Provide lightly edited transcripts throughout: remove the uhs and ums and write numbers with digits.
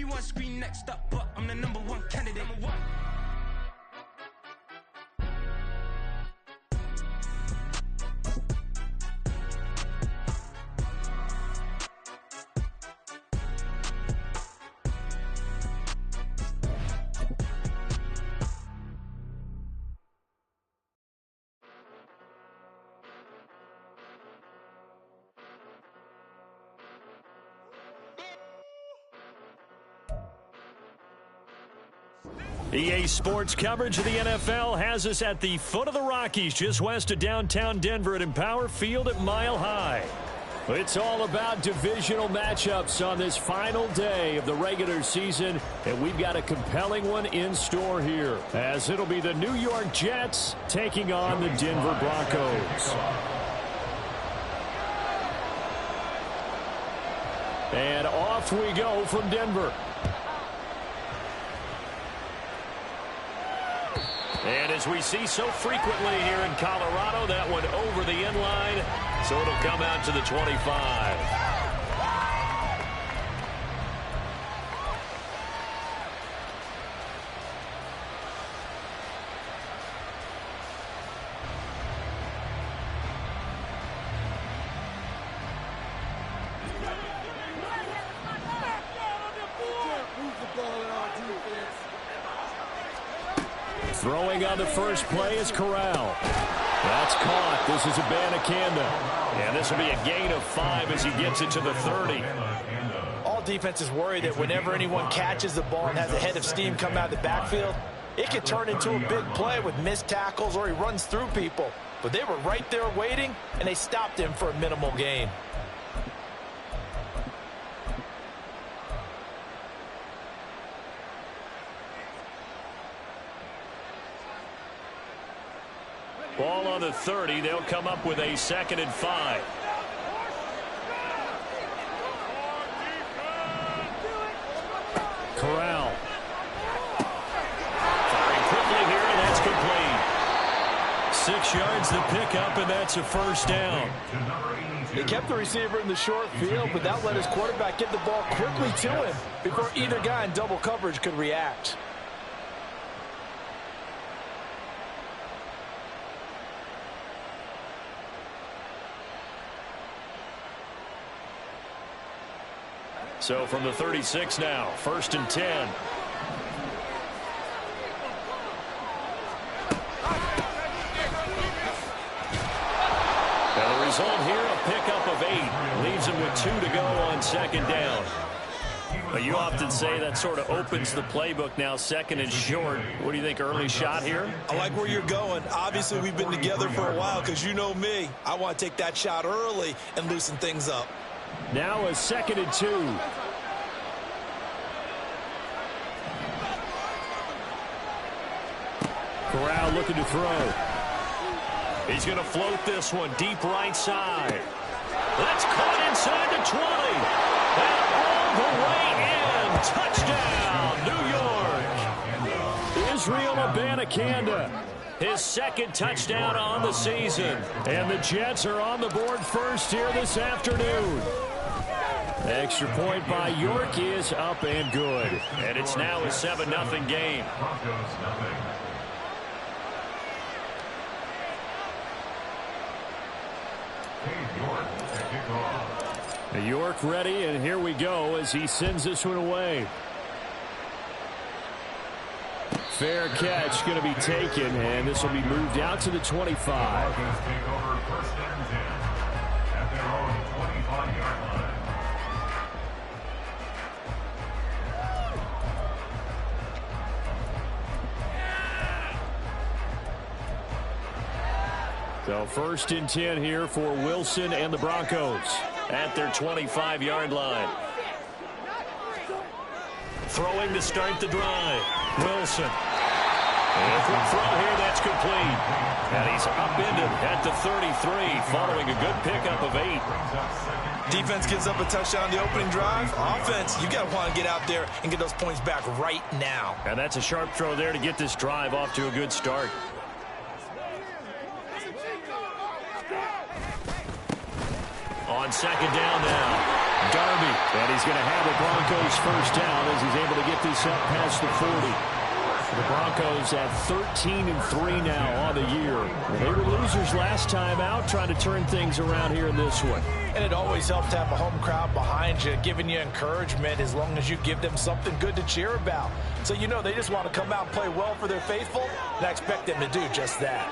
Everyone scream next up, but I'm the #1 candidate. EA Sports coverage of the NFL has us at the foot of the Rockies, just west of downtown Denver at Empower Field at Mile High. It's all about divisional matchups on this final day of the regular season, and we've got a compelling one in store here, as it'll be the New York Jets taking on the Denver Broncos. And off we go from Denver. And as we see so frequently here in Colorado, that one over the end line, so it'll come out to the 25. Throwing on the first play is Corral. That's caught. This is Abanikanda. And this will be a gain of 5 as he gets it to the 30. All defenses worry that whenever anyone catches the ball and has a head of steam come out of the backfield, it could turn into a big play with missed tackles or he runs through people. But they were right there waiting, and they stopped him for a minimal gain. Ball on the 30. They'll come up with a 2nd and 5. Corral. Firing quickly here, and that's complete. 6 yards the pickup, and that's a first down. They kept the receiver in the short field, but that let his quarterback get the ball quickly to him before either guy in double coverage could react. So from the 36 now, 1st and 10. And the result here, a pickup of 8. Leaves him with 2 to go on 2nd down. But you often say that sort of opens the playbook now, 2nd and short. What do you think, early shot here? I like where you're going. Obviously, we've been together for a while because you know me. I want to take that shot early and loosen things up. Now a 2nd and 2. Corral looking to throw. He's going to float this one deep right side. That's caught inside the 20. And all the way in. Touchdown, New York. Israel Abanikanda. His 2nd touchdown on the season. And the Jets are on the board first here this afternoon. Extra point by York is up and good. And it's now a 7-0 game. York ready, and here we go as he sends this one away. Fair catch going to be taken, and this will be moved out to the 25. So 1st and 10 here for Wilson and the Broncos at their 25-yard line. Throwing to start the drive. Wilson. And quick throw here, that's complete. And he's upended at the 33 following a good pickup of 8. Defense gives up a touchdown on the opening drive. Offense, you got to want to get out there and get those points back right now. And that's a sharp throw there to get this drive off to a good start. On 2nd down now. Darby, and he's going to have the Broncos first down as he's able to get this up past the 40. The Broncos at 13-3 now on the year. They were losers last time out, trying to turn things around here in this one. And it always helps to have a home crowd behind you, giving you encouragement as long as you give them something good to cheer about. So you know they just want to come out and play well for their faithful, and I expect them to do just that.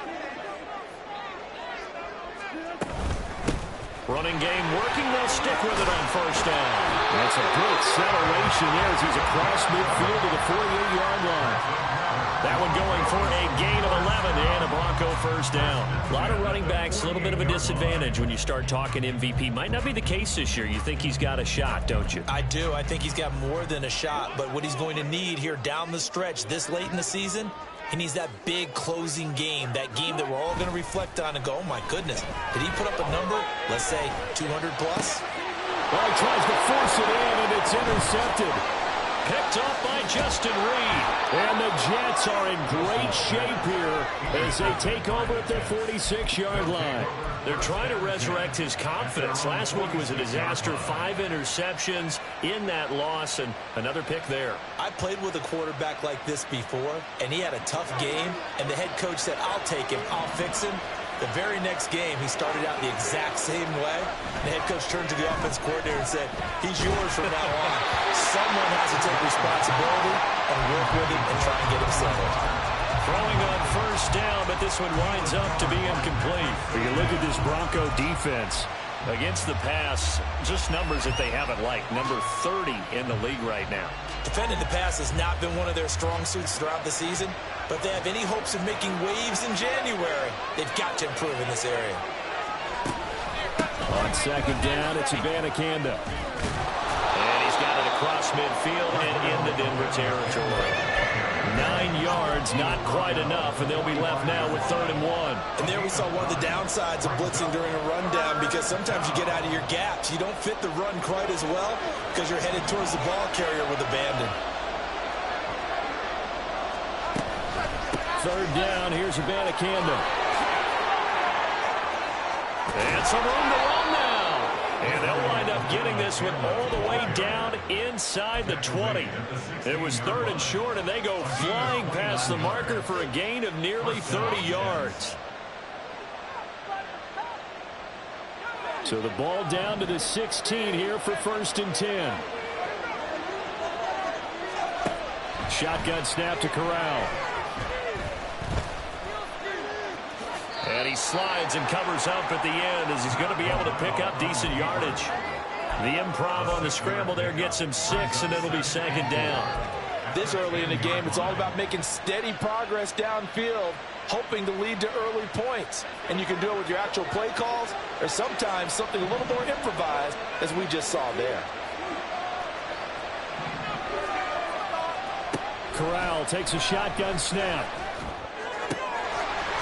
Running game working. They'll stick with it on first down. That's a good acceleration there as he's across midfield to the 48-yard line. That one going for a gain of 11 and a Bronco first down. A lot of running backs, a little bit of a disadvantage when you start talking MVP. Might not be the case this year. You think he's got a shot, don't you? I do. I think he's got more than a shot. But what he's going to need here down the stretch this late in the season, he needs that big closing game, that game that we're all going to reflect on and go, oh, my goodness, did he put up a number, let's say, 200-plus? Well, he tries to force it in, and it's intercepted. Picked up by Justin Reed. And the Jets are in great shape here as they take over at their 46-yard line. They're trying to resurrect his confidence. Last week was a disaster. 5 interceptions in that loss, and another pick there. I played with a quarterback like this before, and he had a tough game, and the head coach said, I'll take him, I'll fix him. The very next game, he started out the exact same way. The head coach turned to the offense coordinator and said, he's yours from now on. Someone has to take responsibility and work with him and try and get him settled. Throwing on first down, but this one winds up to be incomplete. You look at this Bronco defense against the pass, just numbers that they haven't liked. Number 30 in the league right now. Defending the pass has not been one of their strong suits throughout the season, but if they have any hopes of making waves in January, they've got to improve in this area. On second down, it's Abanikanda. And he's got it across midfield and into Denver territory. 9 yards, not quite enough, and they'll be left now with 3rd and 1. And there we saw one of the downsides of blitzing during a rundown, because sometimes you get out of your gaps. You don't fit the run quite as well because you're headed towards the ball carrier with abandon. 3rd down, here's Abanikanda. And some room to run now. And they'll wind up getting this one all the way down inside the 20. It was 3rd and short, and they go flying past the marker for a gain of nearly 30 yards. So the ball down to the 16 here for 1st and 10. Shotgun snap to Corral. And he slides and covers up at the end as he's going to be able to pick up decent yardage. The improv on the scramble there gets him 6, and it'll be 2nd down. This early in the game, it's all about making steady progress downfield, hoping to lead to early points. And you can do it with your actual play calls, or sometimes something a little more improvised, as we just saw there. Corral takes a shotgun snap.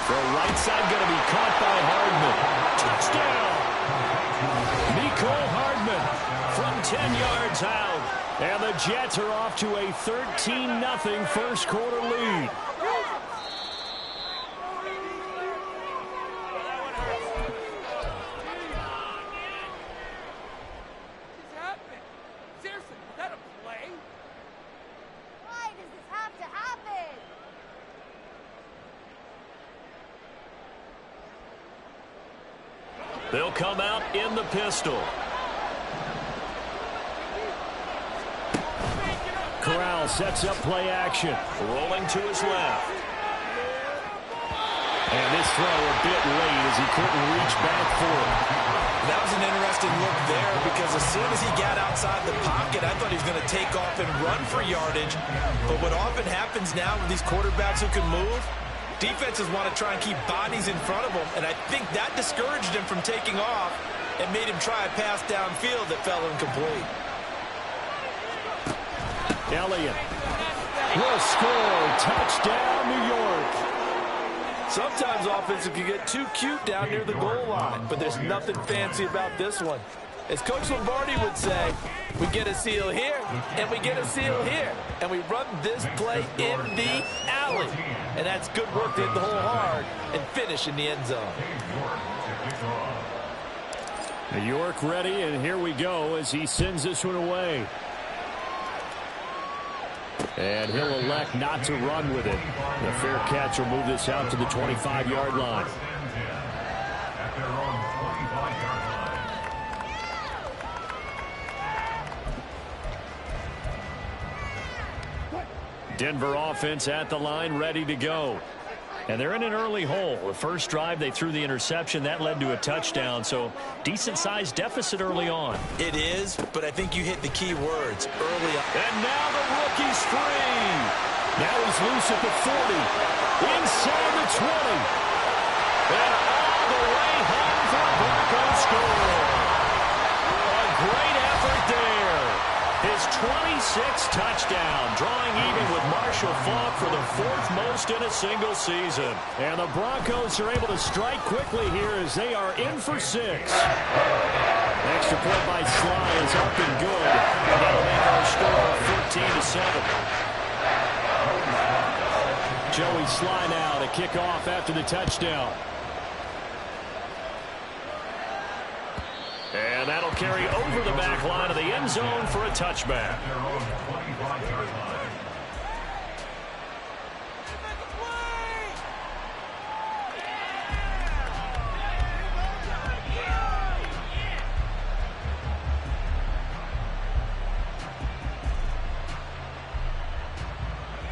The right side going to be caught by Hardman. Touchdown! Mecole Hardman from 10 yards out. And the Jets are off to a 13-0 first quarter lead. They'll come out in the pistol. Corral sets up play action. Rolling to his left. And this throw a bit late as he couldn't reach back for it. That was an interesting look there, because as soon as he got outside the pocket, I thought he was going to take off and run for yardage. But what often happens now with these quarterbacks who can move, defenses want to try and keep bodies in front of him, and I think that discouraged him from taking off and made him try a pass downfield that fell incomplete. Elliott will score. Touchdown, New York. Sometimes offenses can get too cute down near the goal line, but there's nothing fancy about this one. As Coach Lombardi would say, we get a seal here, and we get a seal here, and we run this play in the alley. And that's good work to hit the hole hard and finish in the end zone. York ready, and here we go as he sends this one away. And he'll elect not to run with it. The fair catch will move this out to the 25-yard line. Denver offense at the line, ready to go. And they're in an early hole. The first drive, they threw the interception. That led to a touchdown, so decent-sized deficit early on. It is, but I think you hit the key words early on. And now the rookie's free. Now he's loose at the 40. Inside the 20. And all the way home for a Broncos score. A great effort there. His 26th touchdown, drawing even with Marshall Faulk for the 4th most in a single season. And the Broncos are able to strike quickly here as they are in for 6. Extra point by Sly is up and good. And that'll make our score 14-7. Joey Sly now to kick off after the touchdown. And that'll carry over the back line of the end zone for a touchback.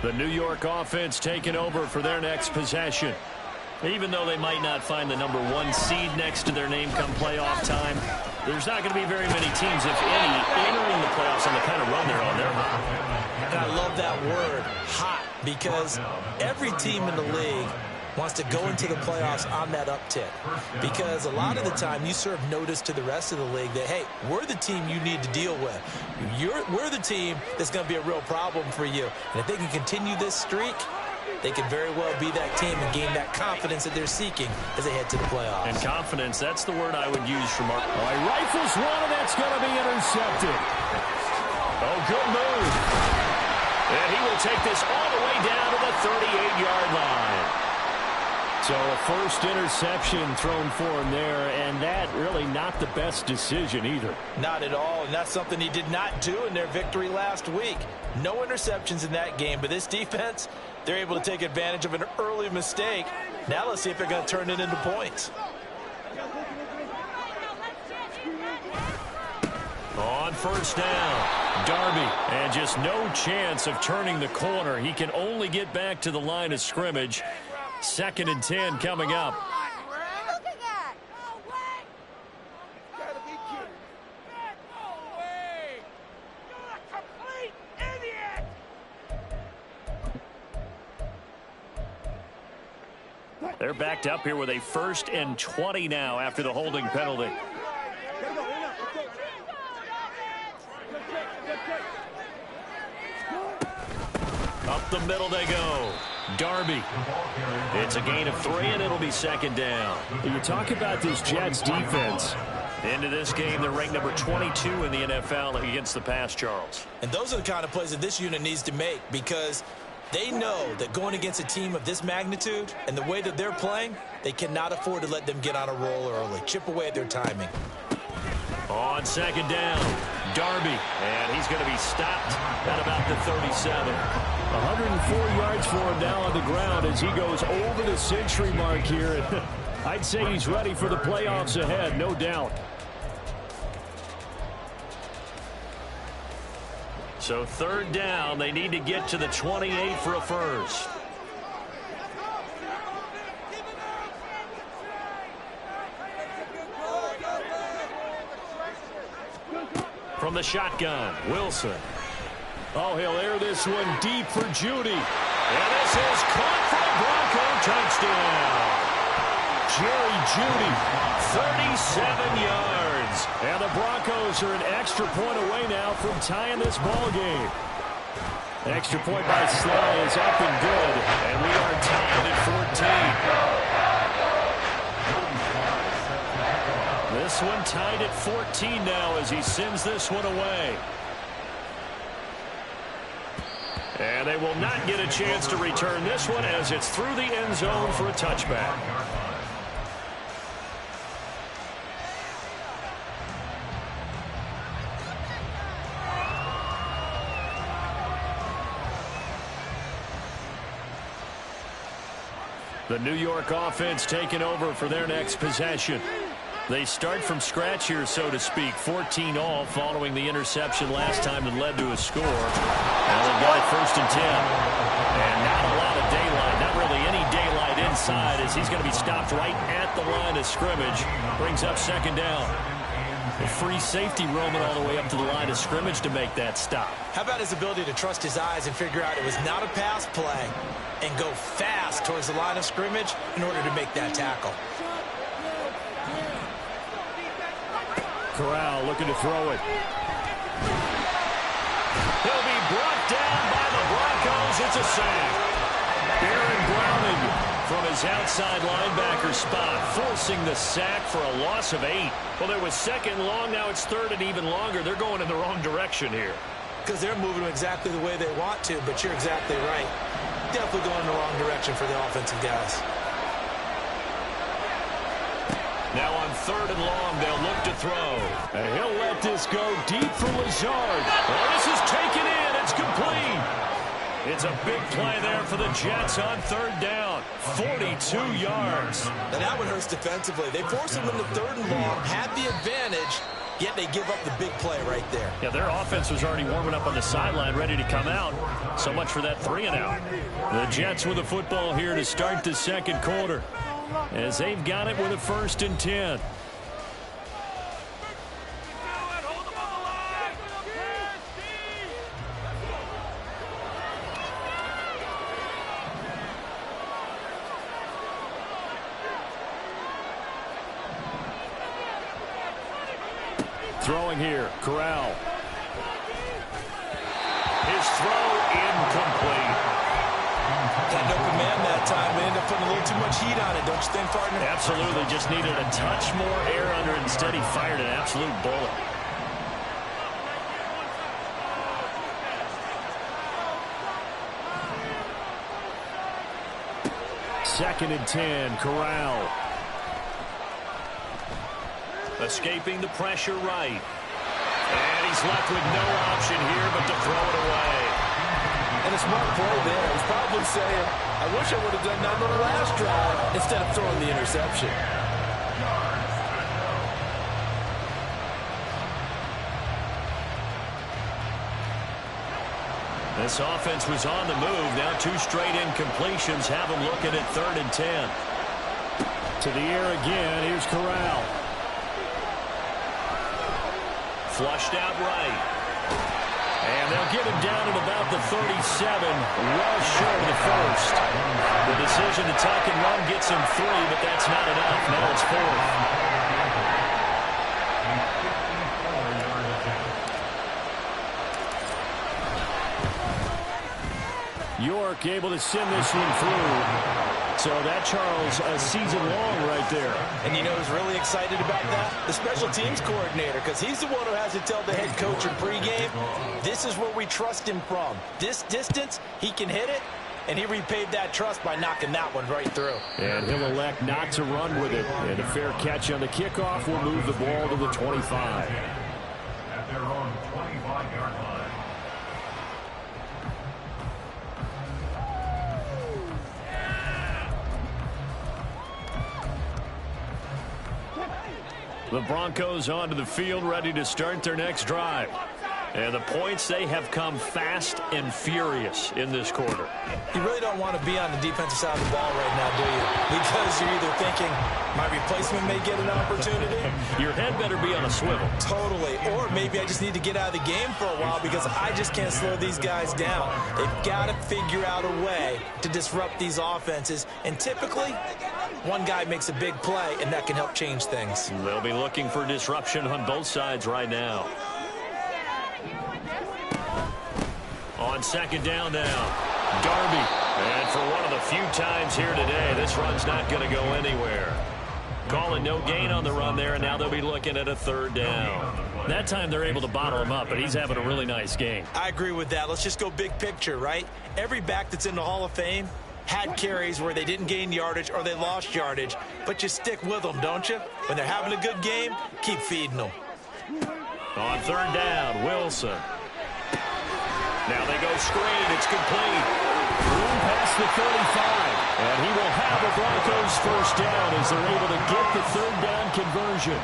The New York offense taking over for their next possession. Even though they might not find the #1 seed next to their name come playoff time, there's not going to be very many teams, if any, entering the playoffs on the kind of run they're on. They're hot. And I love that word, hot, because every team in the league wants to go into the playoffs on that uptick. Because a lot of the time you serve notice to the rest of the league that, hey, we're the team you need to deal with. We're the team that's going to be a real problem for you. And if they can continue this streak, they could very well be that team and gain that confidence that they're seeking as they head to the playoffs. And confidence, that's the word I would use for Mark. Oh, he rifles one, and that's going to be intercepted. Oh, good move. And he will take this all the way down to the 38-yard line. So a first interception thrown for him there, and that really not the best decision either. Not at all, and that's something he did not do in their victory last week. No interceptions in that game, but this defense, they're able to take advantage of an early mistake. Now let's see if they're going to turn it into points. On first down, Darby, and just no chance of turning the corner. He can only get back to the line of scrimmage. 2nd and 10 coming up. They're backed up here with a 1st and 20 now after the holding penalty. Up the middle they go. Darby. It's a gain of 3, and it'll be 2nd down. You talk about this Jets defense. Into this game, they're ranked number 22 in the NFL against the pass, Charles. And those are the kind of plays that this unit needs to make, because they know that going against a team of this magnitude and the way that they're playing, they cannot afford to let them get on a roll early. Chip away at their timing. On 2nd down, Darby, and he's going to be stopped at about the 37. 104 yards for him now on the ground as he goes over the century mark here. I'd say he's ready for the playoffs ahead, no doubt. So 3rd down, they need to get to the 28 for a first. From the shotgun, Wilson. Oh, he'll air this one deep for Judy. And this is caught for a Bronco touchdown. Jerry Judy, 37 yards. And the Broncos are an extra point away now from tying this ball game. Extra point by Sly is up and good. And we are tied at 14. This one tied at 14 now as he sends this one away. And they will not get a chance to return this one as it's through the end zone for a touchback. The New York offense taking over for their next possession. They start from scratch here, so to speak. 14 all following the interception last time that led to a score. Now they've got it 1st and 10. And not a lot of daylight, not really any daylight inside, as he's going to be stopped right at the line of scrimmage. Brings up 2nd down. A free safety roaming all the way up to the line of scrimmage to make that stop. How about his ability to trust his eyes and figure out it was not a pass play and go fast towards the line of scrimmage in order to make that tackle. Corral looking to throw it. He'll be brought down by the Broncos. It's a sack. Aaron Browning from his outside linebacker spot, forcing the sack for a loss of 8. Well, there was 2nd long. Now it's 3rd and even longer. They're going in the wrong direction here. Because they're moving exactly the way they want to, but you're exactly right. Definitely going in the wrong direction for the offensive guys. Now on 3rd and long, they'll look to throw. And he'll let this go deep for Lazard. Oh, this is taken in. It's complete. It's a big play there for the Jets on 3rd down. 42 yards. Now that one hurts defensively. They forced him into 3rd and long, had the advantage, yet they give up the big play right there. Yeah, their offense was already warming up on the sideline, ready to come out. So much for that 3 and out. The Jets with the football here to start the 2nd quarter, as they've got it with a 1st and 10. Throwing here, Corral. His throw incomplete. Got no command that time. They ended up putting a little too much heat on it, don't you think, partner? Absolutely. Just needed a touch more air under it. Instead, he fired an absolute bullet. Second and 10, Corral. Escaping the pressure right. And he's left with no option here but to throw it away. And a smart play there. He's probably saying, I wish I would have done that on the last drive instead of throwing the interception. This offense was on the move. Now 2 straight incompletions have them looking at 3rd and 10. To the air again. Here's Corral. Flushed out right. And they'll get him down at about the 37, well short of the 1st. The decision to tuck and run gets him 3, but that's not enough. Now it's 4th. York able to send this one through. So that, Charles, a season long right there. And you know who's really excited about that? The special teams coordinator, because he's the one who has to tell the head coach in pregame, this is where we trust him from. This distance, he can hit it, and he repaid that trust by knocking that one right through. And he'll elect not to run with it. And a fair catch on the kickoff will move the ball to the 25. At their own 25-yard line. The Broncos onto the field, ready to start their next drive. And the points, they have come fast and furious in this quarter. You really don't want to be on the defensive side of the ball right now, do you? Because you're either thinking, my replacement may get an opportunity. Your head better be on a swivel. Totally. Or maybe I just need to get out of the game for a while because I just can't slow these guys down. They've got to figure out a way to disrupt these offenses. And typically, one guy makes a big play, and that can help change things. They'll be looking for disruption on both sides right now. On 2nd down now, Darby. And for one of the few times here today, this run's not going to go anywhere. Calling no gain on the run there, and now they'll be looking at a 3rd down. That time they're able to bottle him up, but he's having a really nice game. I agree with that. Let's just go big picture, right? Every back that's in the Hall of Fame had carries where they didn't gain yardage or they lost yardage, but you stick with them, don't you? When they're having a good game, keep feeding them. On 3rd down, Wilson. Now they go screen. It's complete. Room past the 35. And he will have the Broncos first down as they're able to get the third down conversion.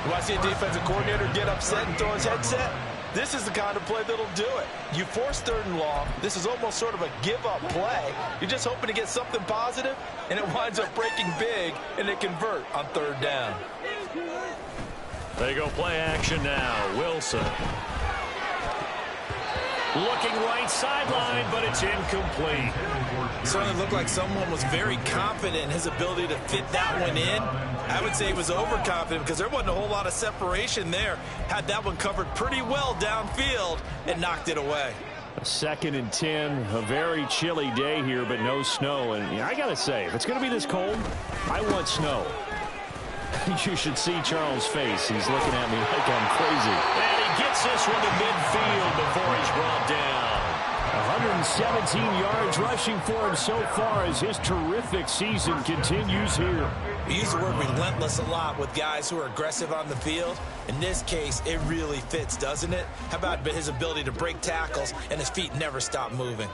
When I see a defensive coordinator get upset and throw his headset, this is the kind of play that'll do it. You force 3rd and long. This is almost sort of a give-up play. You're just hoping to get something positive, and it winds up breaking big, and they convert on 3rd down. They go play action now. Wilson. Looking right sideline, but it's incomplete. Certainly looked like someone was very confident in his ability to fit that one in. I would say he was overconfident because there wasn't a whole lot of separation there. Had that one covered pretty well downfield and knocked it away. 2nd and 10, a very chilly day here, but no snow. And I got to say, if it's going to be this cold, I want snow. You should see Charles' face. He's looking at me like I'm crazy. And he gets this one to midfield before he's brought down. 117 yards rushing for him so far as his terrific season continues here. We use the word relentless a lot with guys who are aggressive on the field. In this case, it really fits, doesn't it? How about his ability to break tackles and his feet never stop moving?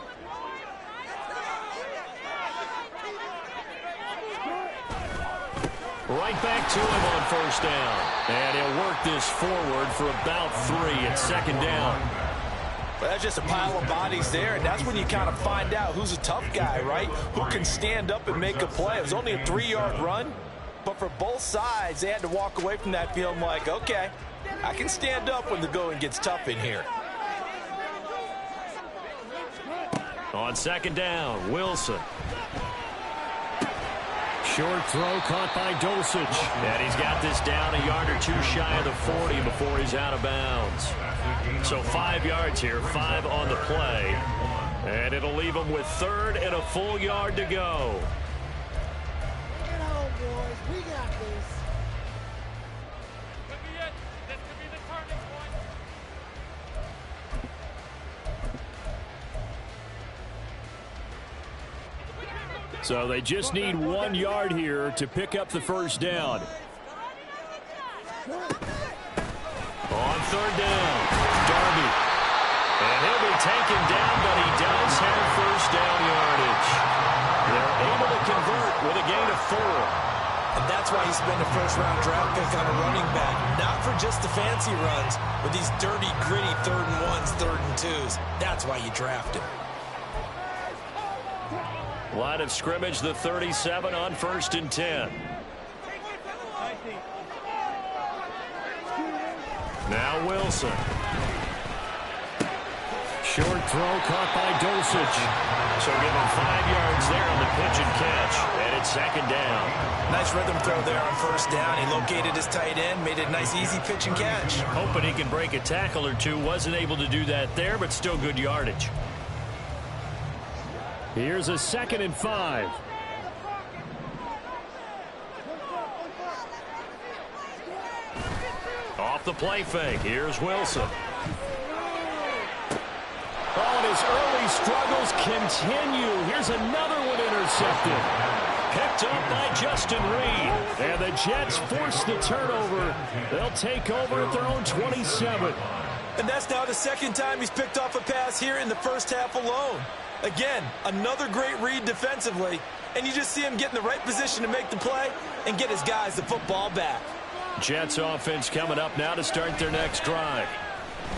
Right back to him on first down. And he'll work this forward for about 3 at 2nd down. Well, that's just a pile of bodies there, and that's when you kind of find out who's a tough guy, right? Who can stand up and make a play. It was only a 3-yard run, but for both sides, they had to walk away from that feeling like, okay, I can stand up when the going gets tough in here. On 2nd down, Wilson. Short throw caught by Dulcich. And he's got this down a yard or 2 shy of the 40 before he's out of bounds. So 5 yards here, 5 on the play. And it'll leave him with 3rd and a full yard to go. Get home, boys. We got this. Could be it. This could be the turning point. So they just need 1 yard here to pick up the first down. On 3rd down, Darby. And he'll be taken down, but he does have first down yardage. They're able to convert with a gain of 4. And that's why you spend a first-round draft pick on a running back. Not for just the fancy runs, but these dirty, gritty 3rd and 1s, 3rd and 2s. That's why you draft him. Line of scrimmage, the 37 on 1st and 10. Now Wilson. Short throw caught by Dulcich. So give him 5 yards there on the pitch and catch. And it's 2nd down. Nice rhythm throw there on 1st down. He located his tight end, made it a nice easy pitch and catch. Hoping he can break a tackle or 2. Wasn't able to do that there, but still good yardage. Here's a 2nd and 5. Off the play fake. Here's Wilson. Oh, and his early struggles continue. Here's another one intercepted. Picked up by Justin Reed. And the Jets force the turnover. They'll take over at their own 27. And that's now the 2nd time he's picked off a pass here in the first half alone. Again, another great read defensively, and you just see him get in the right position to make the play and get his guys the football back. Jets offense coming up now to start their next drive.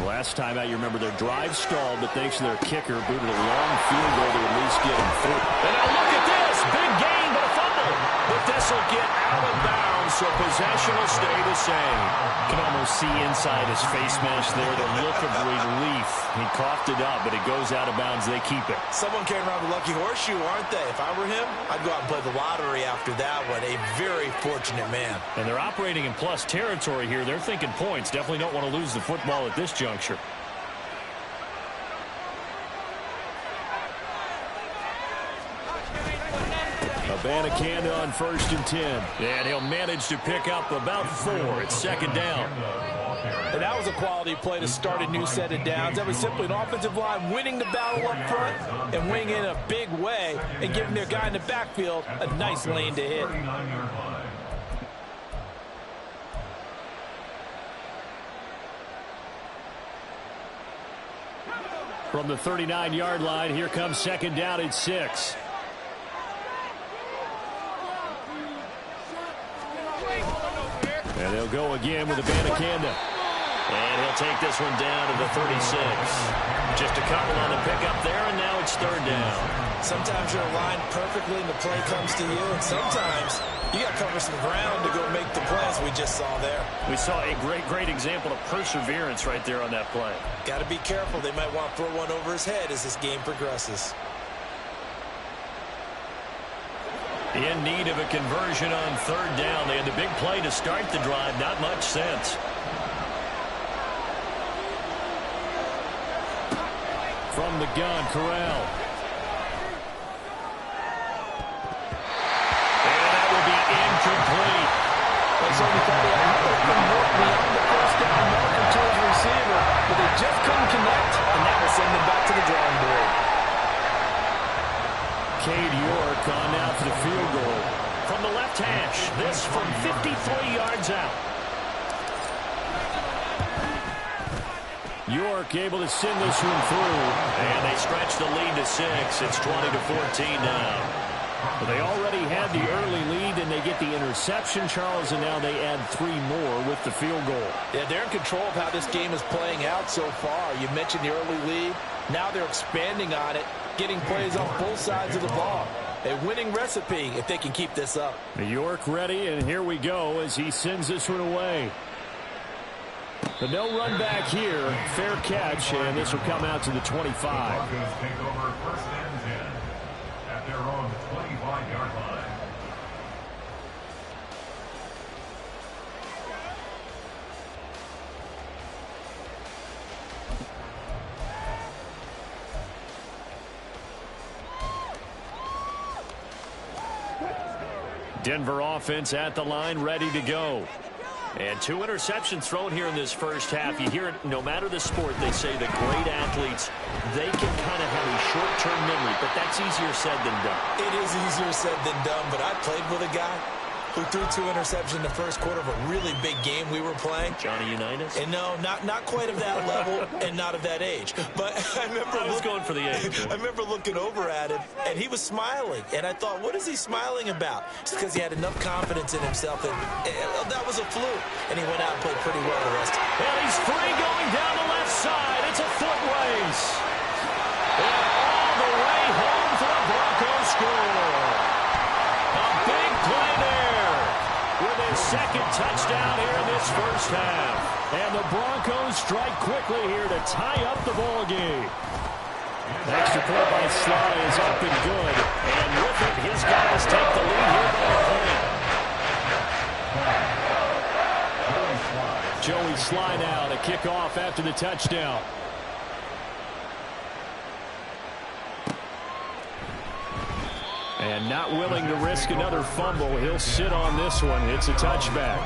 Last time out, you remember their drive stalled, but thanks to their kicker, booted a long field goal to at least get him through. And now look at this. Big gain, but a fumble. But this will get out of bounds, so possession will stay the same. Can almost see inside his face mask there, the look of relief. He coughed it up, but it goes out of bounds. They keep it. Someone came around the lucky horseshoe, aren't they? If I were him, I'd go out and play the lottery after that one. A very fortunate man. And they're operating in plus territory here. They're thinking points. Definitely don't want to lose the football at this juncture. Abanikanda on 1st and 10. And he'll manage to pick up about 4. It's 2nd down. And that was a quality play to start a new set of downs. That was simply an offensive line winning the battle up front and winning in a big way and giving their guy in the backfield a nice lane to hit. From the 39-yard line, here comes second down at 6. And they'll go again with Abanikanda. And he'll take this one down to the 36. Just a couple on the pickup there, and now it's third down. Sometimes you're aligned perfectly and the play comes to you, and sometimes you got to cover some ground to go make the play, as we just saw there. We saw a great example of perseverance right there on that play. Got to be careful. They might want to throw one over his head as this game progresses. In need of a conversion on third down. They had the big play to start the drive. Not much sense. From the gun, Corral. And that will be incomplete. They certainly thought they had to convert beyond the first down marker to his receiver, but they just couldn't connect, and that will send them back to the drawing board. Cade York on now for the field goal. From the left hash, this from 53 yards out. York able to send this one through, and they stretch the lead to 6. It's 20-14 now. But they already had the early lead, and they get the interception, Charles, and now they add 3 more with the field goal. Yeah, they're in control of how this game is playing out so far. You mentioned the early lead. Now they're expanding on it, getting plays off both sides of the ball. A winning recipe if they can keep this up. York ready, and here we go as he sends this one away. But no run back here. Fair catch, and this will come out to the 25. Broncos take over first and 10 at their own 25-yard line. Denver offense at the line, ready to go. And 2 interceptions thrown here in this first half. You hear it, no matter the sport, they say the great athletes, they can kind of have a short-term memory, but that's easier said than done. It is easier said than done, but I played with a guy who threw 2 interceptions in the first quarter of a really big game we were playing. Johnny Unitas? And no, not quite of that level and not of that age. But I was going for the age. I remember looking over at him, and he was smiling. And I thought, what is he smiling about? It's because he had enough confidence in himself that that was a fluke. And he went out and played pretty well the rest. And he's free going down the left side. It's a foot race. And all the way home for the Broncos score. A big play there with his second touchdown here in this first half. And the Broncos strike quickly here to tie up the ball game. Extra point by Sly is up and good. And with it, his guys take the lead here by a point. Joey Sly now to kick off after the touchdown. And not willing to risk another fumble. He'll sit on this one. It's a touchback.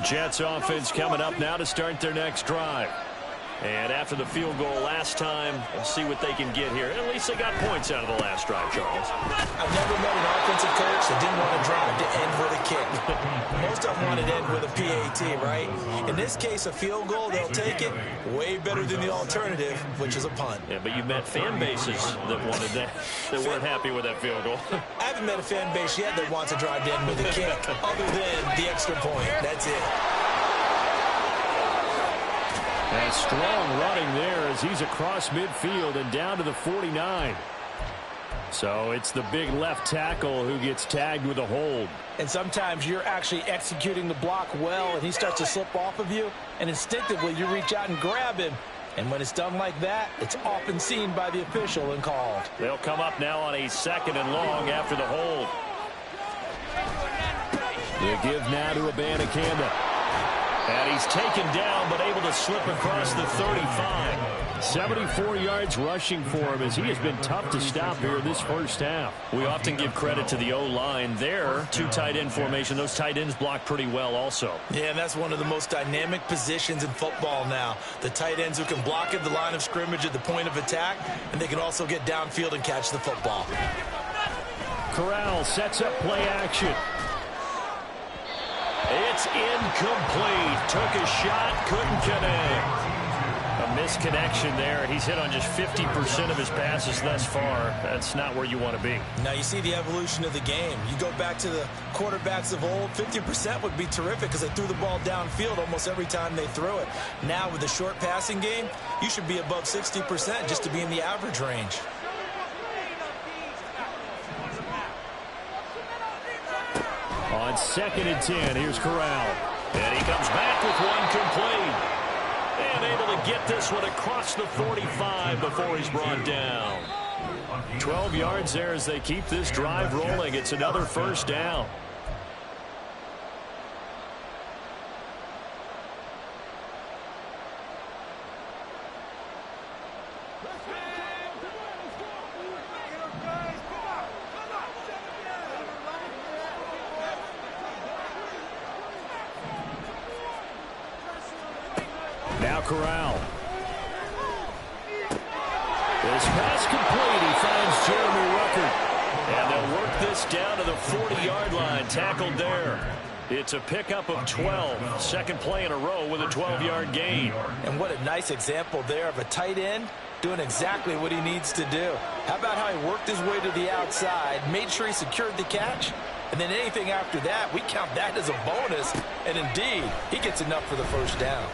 Jets offense coming up now to start their next drive. And after the field goal last time, we'll see what they can get here. At least they got points out of the last drive, Charles. I've never met an offensive coach that didn't want a drive to end with a kick. Most of them want it to end with a PAT, right? In this case, a field goal, they'll take it. Way better than the alternative, which is a punt. Yeah, but you've met fan bases that wanted that, that weren't happy with that field goal. I haven't met a fan base yet that wants a drive to end with a kick, other than the extra point. That's it. And strong running there as he's across midfield and down to the 49. So it's the big left tackle who gets tagged with a hold. And sometimes you're actually executing the block well, and he starts to slip off of you, and instinctively you reach out and grab him. And when it's done like that, it's often seen by the official and called. They'll come up now on a 2nd and long after the hold. They give now to Abanikanda. And he's taken down, but able to slip across the 35. 74 yards rushing for him as he has been tough to stop here this first half. We often give credit to the O-line there. Two tight end formation. Those tight ends block pretty well also. Yeah, and that's one of the most dynamic positions in football now. The tight ends who can block at the line of scrimmage at the point of attack, and they can also get downfield and catch the football. Corral sets up play action. It's incomplete. Took a shot, couldn't connect. A misconnection there. He's hit on just 50% of his passes thus far. That's not where you want to be. Now you see the evolution of the game. You go back to the quarterbacks of old, 50% would be terrific because they threw the ball downfield almost every time they threw it. Now with the short passing game, you should be above 60% just to be in the average range. On 2nd and 10, here's Corral. And he comes back with one complete. And able to get this one across the 45 before he's brought down. 12 yards there as they keep this drive rolling. It's another first down. Now Corral. This pass complete. He finds Jeremy Ruckert. And they'll work this down to the 40-yard line. Tackled there. It's a pickup of 12. Second play in a row with a 12-yard gain. And what a nice example there of a tight end doing exactly what he needs to do. How about how he worked his way to the outside, made sure he secured the catch, and then anything after that, we count that as a bonus. And indeed, he gets enough for the first down.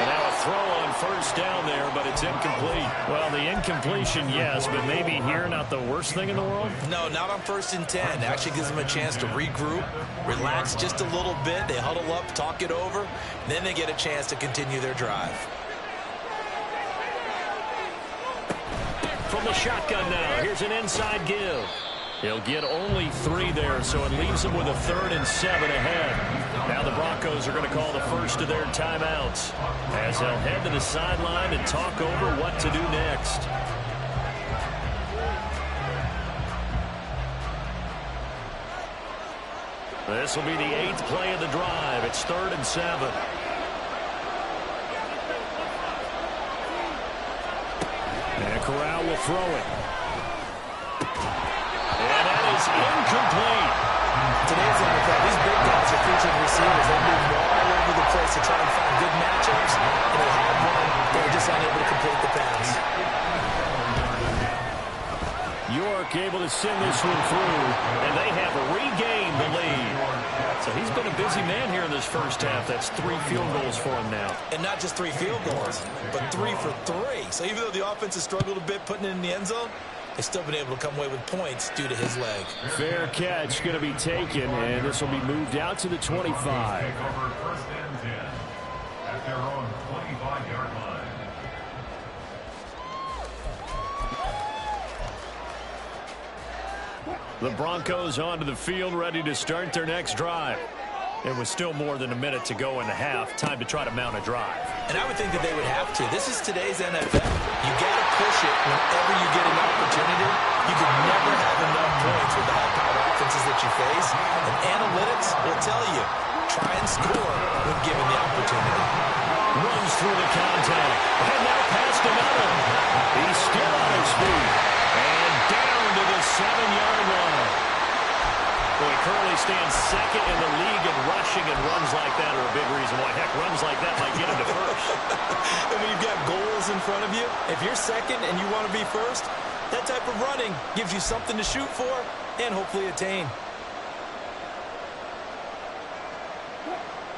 And now a throw on first down there, but it's incomplete. Well, the incompletion, yes, but maybe here not the worst thing in the world? No, not on 1st and 10. Actually gives them a chance to regroup, relax just a little bit. They huddle up, talk it over, then they get a chance to continue their drive. From the shotgun now, here's an inside give. He'll get only 3 there, so it leaves him with a 3rd and 7 ahead. Now the Broncos are going to call the first of their timeouts as they'll head to the sideline and talk over what to do next. This will be the 8th play of the drive. It's 3rd and 7. And Corral will throw it. And that is incomplete. Today's NFL, these big guys are featured receivers. They move all over the place to try and find good matchups. And they had one, they're just unable to complete the pass. York able to send this one through, and they have regained the lead. So he's been a busy man here in this first half. That's 3 field goals for him now. And not just 3 field goals, but 3 for 3. So even though the offense has struggled a bit putting it in the end zone, they've still been able to come away with points due to his leg. Fair catch going to be taken, and this will be moved out to the 25. Take over 1st and 10 at their own 25-yard line. The Broncos onto the field, ready to start their next drive. It was still more than a minute to go in the half. Time to try to mount a drive. And I would think that they would have to. This is today's NFL. You got to push it whenever you get an opportunity. You can never have enough points with the high-powered offenses that you face. And analytics will tell you, try and score when given the opportunity. Runs through the contact. And now past another. He's still on his feet. And down to the 7-yard line. Well, he currently stands 2nd in the league in rushing, and runs like that are a big reason why. Heck, runs like that might get him to first. And when you've got goals in front of you, if you're 2nd and you want to be first, that type of running gives you something to shoot for and hopefully attain.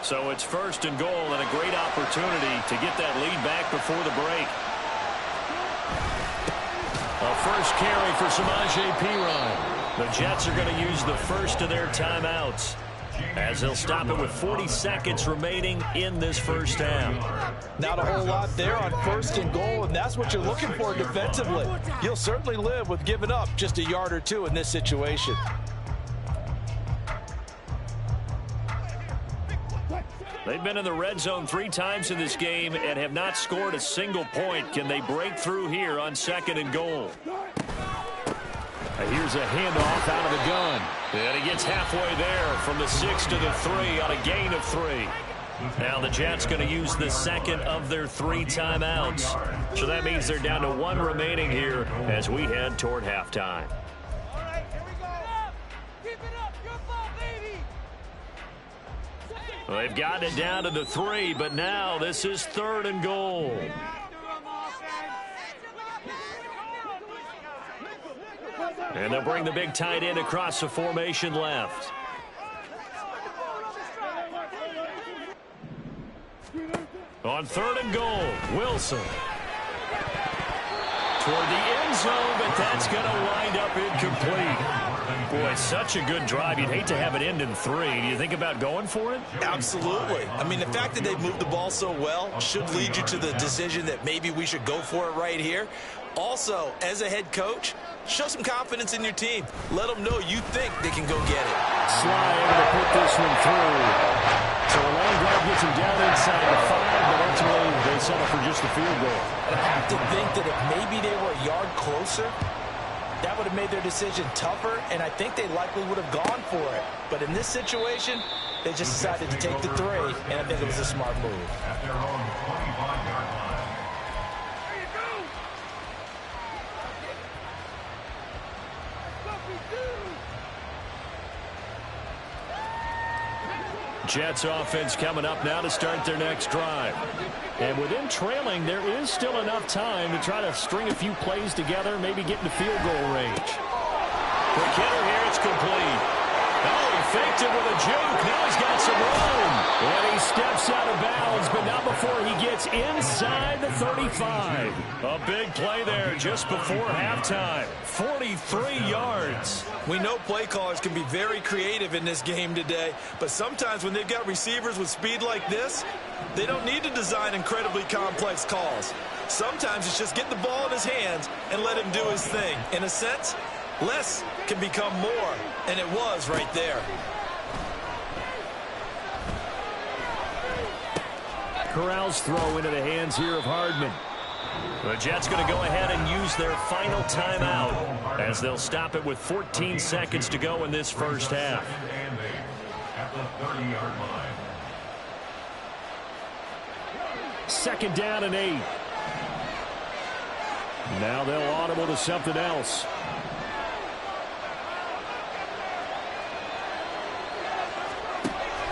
So it's 1st and goal, and a great opportunity to get that lead back before the break. A first carry for Samaje Perine. The Jets are going to use the first of their timeouts as they'll stop it with 40 seconds remaining in this first half. Not a whole lot there on 1st and goal, and that's what you're looking for defensively. You'll certainly live with giving up just a yard or 2 in this situation. They've been in the red zone 3 times in this game and have not scored a single point. Can they break through here on 2nd and goal? Here's a handoff out of the gun. And he gets halfway there from the 6 to the 3 on a gain of 3. Now the Jets going to use the 2nd of their 3 timeouts. So that means they're down to 1 remaining here as we head toward halftime. All right, here we go. Keep it up. Your ball, baby. Well, they've gotten it down to the 3, but now this is 3rd and goal. And they'll bring the big tight end across the formation left. On 3rd and goal, Wilson. Toward the end zone, but that's going to wind up incomplete. Boy, such a good drive. You'd hate to have it end in 3. Do you think about going for it? Absolutely. I mean, the fact that they've moved the ball so well should lead you to the decision that maybe we should go for it right here. Also, as a head coach, show some confidence in your team. Let them know you think they can go get it. Sly able to put this one through. So a long drive gets him down inside the 5, but ultimately they settle for just a field goal. And I have to think that if maybe they were a yard closer, that would have made their decision tougher, and I think they likely would have gone for it. But in this situation, they just decided to take the 3, and I think it was a smart move. At their own 25-yard line. Jets offense coming up now to start their next drive. And with them trailing, there is still enough time to try to string a few plays together, maybe get into field goal range. For Kenner here, it's complete. Oh, he faked it with a juke. Now he's got some room. And he steps out of bounds, but not before he gets inside the 35. A big play there just before halftime. 43 yards. We know play callers can be very creative in this game today, but sometimes when they've got receivers with speed like this, they don't need to design incredibly complex calls. Sometimes it's just get the ball in his hands and let him do his thing. In a sense, less can become more, and it was right there. Corral's throw into the hands here of Hardman. The Jets going to go ahead and use their final timeout as they'll stop it with 14 seconds to go in this first half. At the 30-yard line. 2nd down and 8. Now they'll audible to something else.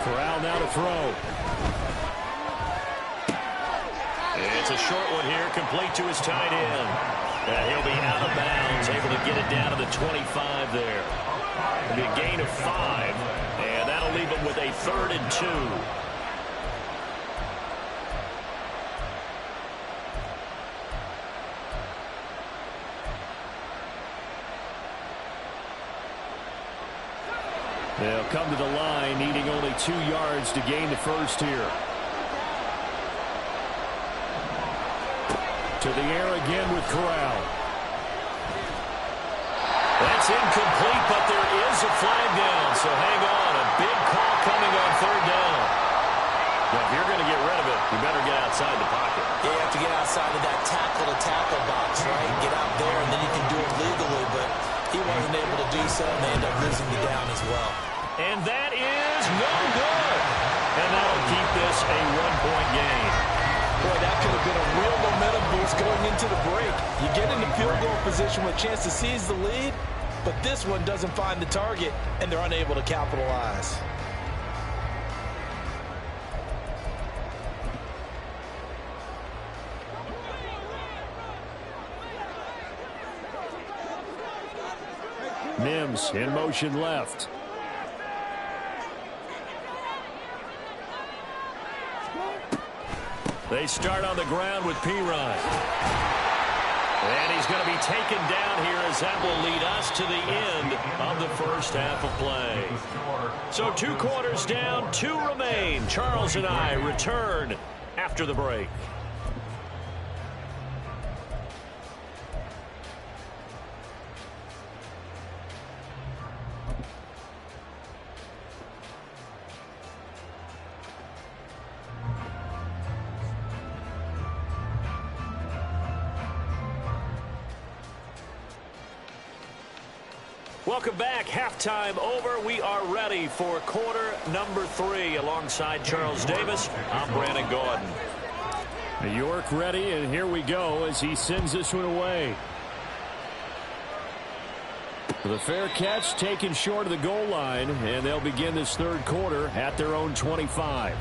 Corral now to throw. It's a short one here, complete to his tight end. And he'll be out of bounds, able to get it down to the 25 there. It'll be a gain of 5, and that'll leave him with a 3rd and 2. They'll come to the line, needing only 2 yards to gain the first here. To the air again with Corral. That's incomplete, but there is a flag down, so hang on. A big call coming on 3rd down. Now, if you're going to get rid of it, you better get outside the pocket. Yeah, you have to get outside of that tackle-to-tackle box, right? Get out there, and then you can do it legally, but he wasn't able to do so, and they end up losing the down as well. And that is no good. And that'll keep this a 1-point game. Boy, that could have been a real momentum boost going into the break. You get into field goal position with a chance to seize the lead, but this one doesn't find the target, and they're unable to capitalize. Mims in motion left. They start on the ground with Pirine. And he's going to be taken down here as that will lead us to the end of the first half of play. So 2 quarters down, 2 remain. Charles and I return after the break. Welcome back. Halftime over. We are ready for quarter number 3. Alongside Charles Davis, I'm Brandon Gordon. York ready, and here we go as he sends this one away. The fair catch taken short of the goal line, and they'll begin this third quarter at their own 25.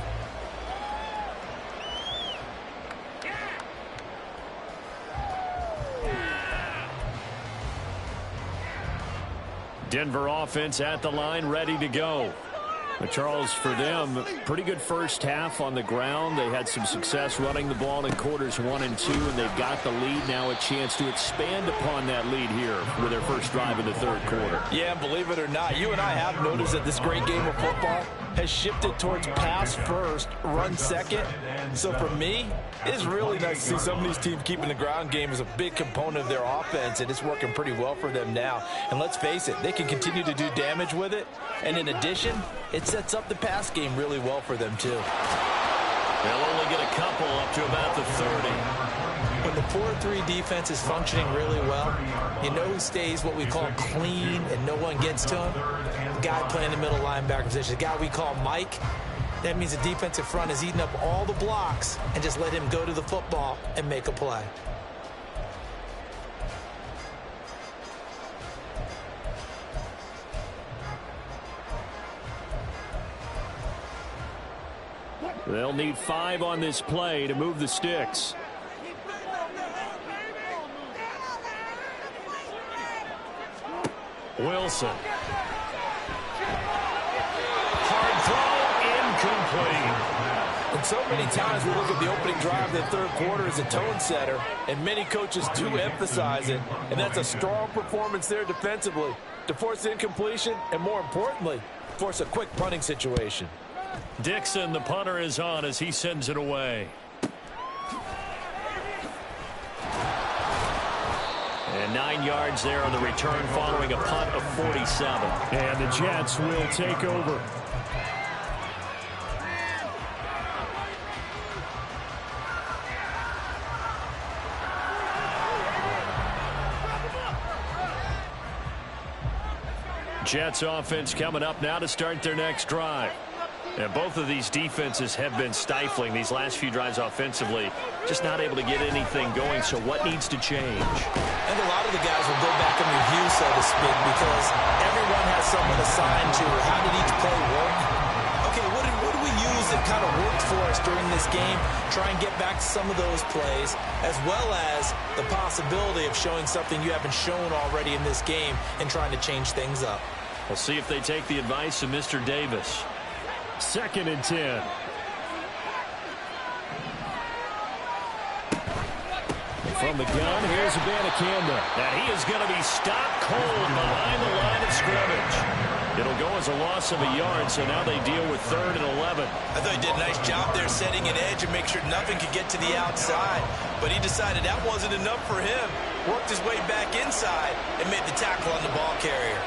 Denver offense at the line, ready to go. But Charles, for them, pretty good first half on the ground. They had some success running the ball in quarters 1 and 2, and they've got the lead. Now a chance to expand upon that lead here with their first drive in the third quarter. Yeah, and believe it or not, you and I have noticed that this great game of football has shifted towards pass first, run second. So for me, it's really nice to see some of these teams keeping the ground game as a big component of their offense, and it's working pretty well for them now. And let's face it, they can continue to do damage with it. And in addition, it sets up the pass game really well for them too. They'll only get a couple up to about the 30. When the 4-3 defense is functioning really well, you know who stays what we call clean and no one gets to him? The guy playing the middle linebacker position, the guy we call Mike. That means the defensive front is eating up all the blocks and just let him go to the football and make a play. They'll need 5 on this play to move the sticks. Wilson. Hard throw, incomplete. And so many times we look at the opening drive of the third quarter as a tone setter, and many coaches do emphasize it, and that's a strong performance there defensively to force incompletion and, more importantly, force a quick punting situation. Dixon, the punter, is on as he sends it away. And 9 yards there on the return following a punt of 47. And the Jets will take over. Jets offense coming up now to start their next drive. And both of these defenses have been stifling these last few drives offensively. Just not able to get anything going, so what needs to change? And a lot of the guys will go back and review, so to speak, because everyone has someone assigned to how did each play work. Okay, what do we use that kind of worked for us during this game? Try and get back to some of those plays, as well as the possibility of showing something you haven't shown already in this game and trying to change things up. We'll see if they take the advice of Mr. Davis. 2nd and 10. From the gun, here's Abanikanda. And he is going to be stopped cold behind the line of scrimmage. It'll go as a loss of a yard, so now they deal with 3rd and 11. I thought he did a nice job there setting an edge and make sure nothing could get to the outside. But he decided that wasn't enough for him. Worked his way back inside and made the tackle on the ball carrier.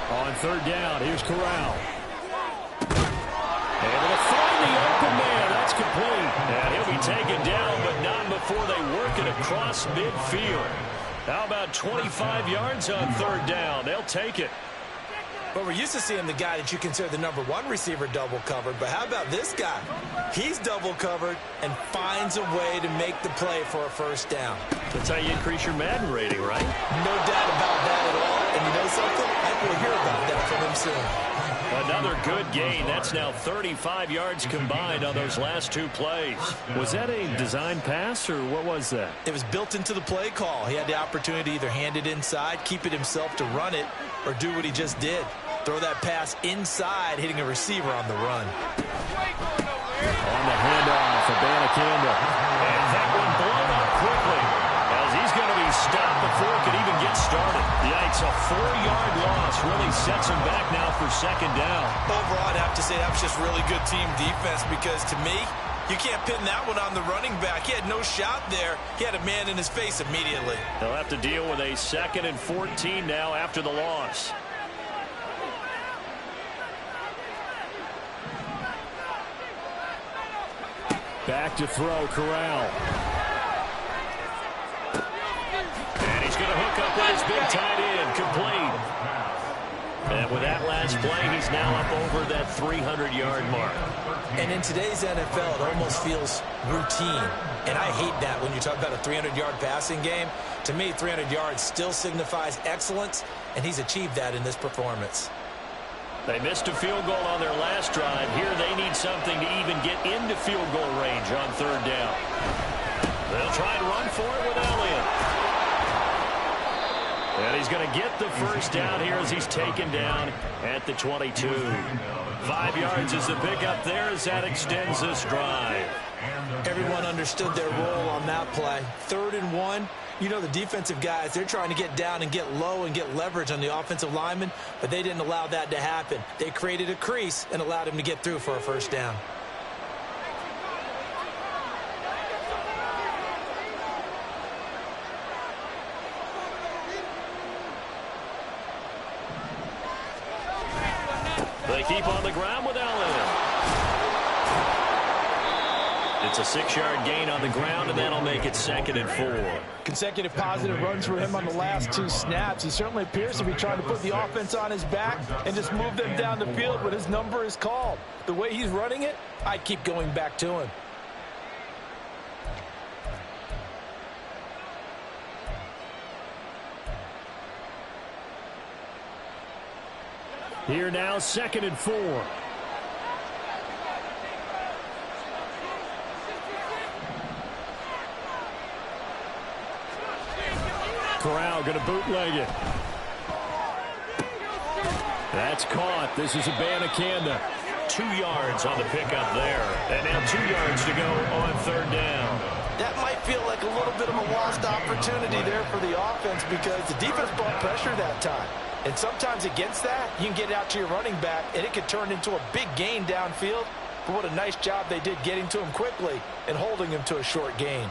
On 3rd down, here's Corral. Able to find the open man. That's complete. And he'll be taken down, but not before they work it across midfield. How about 25 yards on 3rd down? They'll take it. But we're used to seeing the guy that you consider the #1 receiver double covered. But how about this guy? He's double covered and finds a way to make the play for a first down. That's how you increase your Madden rating, right? No doubt about that at all. And you know something? I think we'll hear about that from him soon. Another good gain. That's now 35 yards combined on those last 2 plays. Was that a design pass, or what was that? It was built into the play call. He had the opportunity to either hand it inside, keep it himself to run it, or do what he just did. Throw that pass inside, hitting a receiver on the run. On the handoff, Abanikanda. And that one blown up quickly, as he's going to be stopped before it could even get started. Yikes, a 4-yard loss really sets him back now for 2nd down. Overall, I'd have to say that was just really good team defense, because to me, you can't pin that one on the running back. He had no shot there. He had a man in his face immediately. They'll have to deal with a 2nd and 14 now after the loss. Back to throw, Corral. hook up with his big tight end, complete. And with that last play, he's now up over that 300-yard mark. And in today's NFL, it almost feels routine. And I hate that when you talk about a 300-yard passing game. To me, 300 yards still signifies excellence, and he's achieved that in this performance. They missed a field goal on their last drive. Here they need something to even get into field goal range on third down. They'll try and run for it with Elliott. And he's going to get the first down here as he's taken down at the 22. 5 yards is the pickup there as that extends this drive. Everyone understood their role on that play. 3rd and 1. You know, the defensive guys, they're trying to get down and get low and get leverage on the offensive lineman, but they didn't allow that to happen. They created a crease and allowed him to get through for a first down. They keep on the ground with Elliott. It's a 6-yard gain on the ground, and that'll make it 2nd and 4. Consecutive positive runs for him on the last 2 snaps. He certainly appears to be trying to put the offense on his back and just move them down the field when his number is called. The way he's running it, I'd keep going back to him. Here now, 2nd and 4. Corral going to bootleg it. That's caught. This is Abanikanda. 2 yards on the pickup there. And now 2 yards to go on third down. That might feel like a little bit of a lost opportunity there for the offense because the defense brought pressure that time. And sometimes against that, you can get it out to your running back, and it could turn into a big gain downfield. But what a nice job they did getting to him quickly and holding him to a short gain.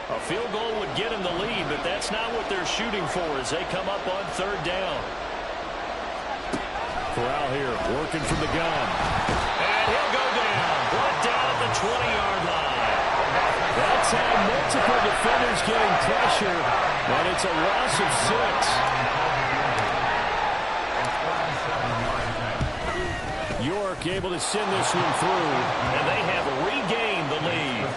A field goal would get him the lead, but that's not what they're shooting for as they come up on third down. Corral here working from the gun. And he'll go down. Brought down at the 20-yard line. That's how multiple defenders getting pressure, and it's a loss of 6. York able to send this one through, and they have regained the lead.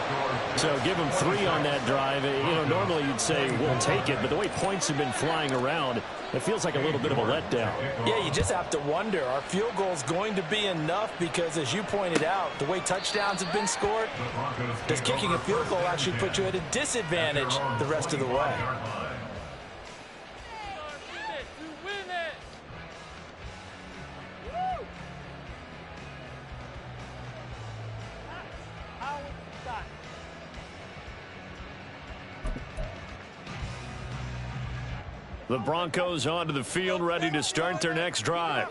So give them 3 on that drive. You know, normally you'd say we'll take it, but the way points have been flying around, it feels like a little bit of a letdown. Yeah, you just have to wonder, are field goals going to be enough? Because as you pointed out, the way touchdowns have been scored, does kicking a field goal actually put you at a disadvantage the rest of the way? The Broncos onto the field, ready to start their next drive.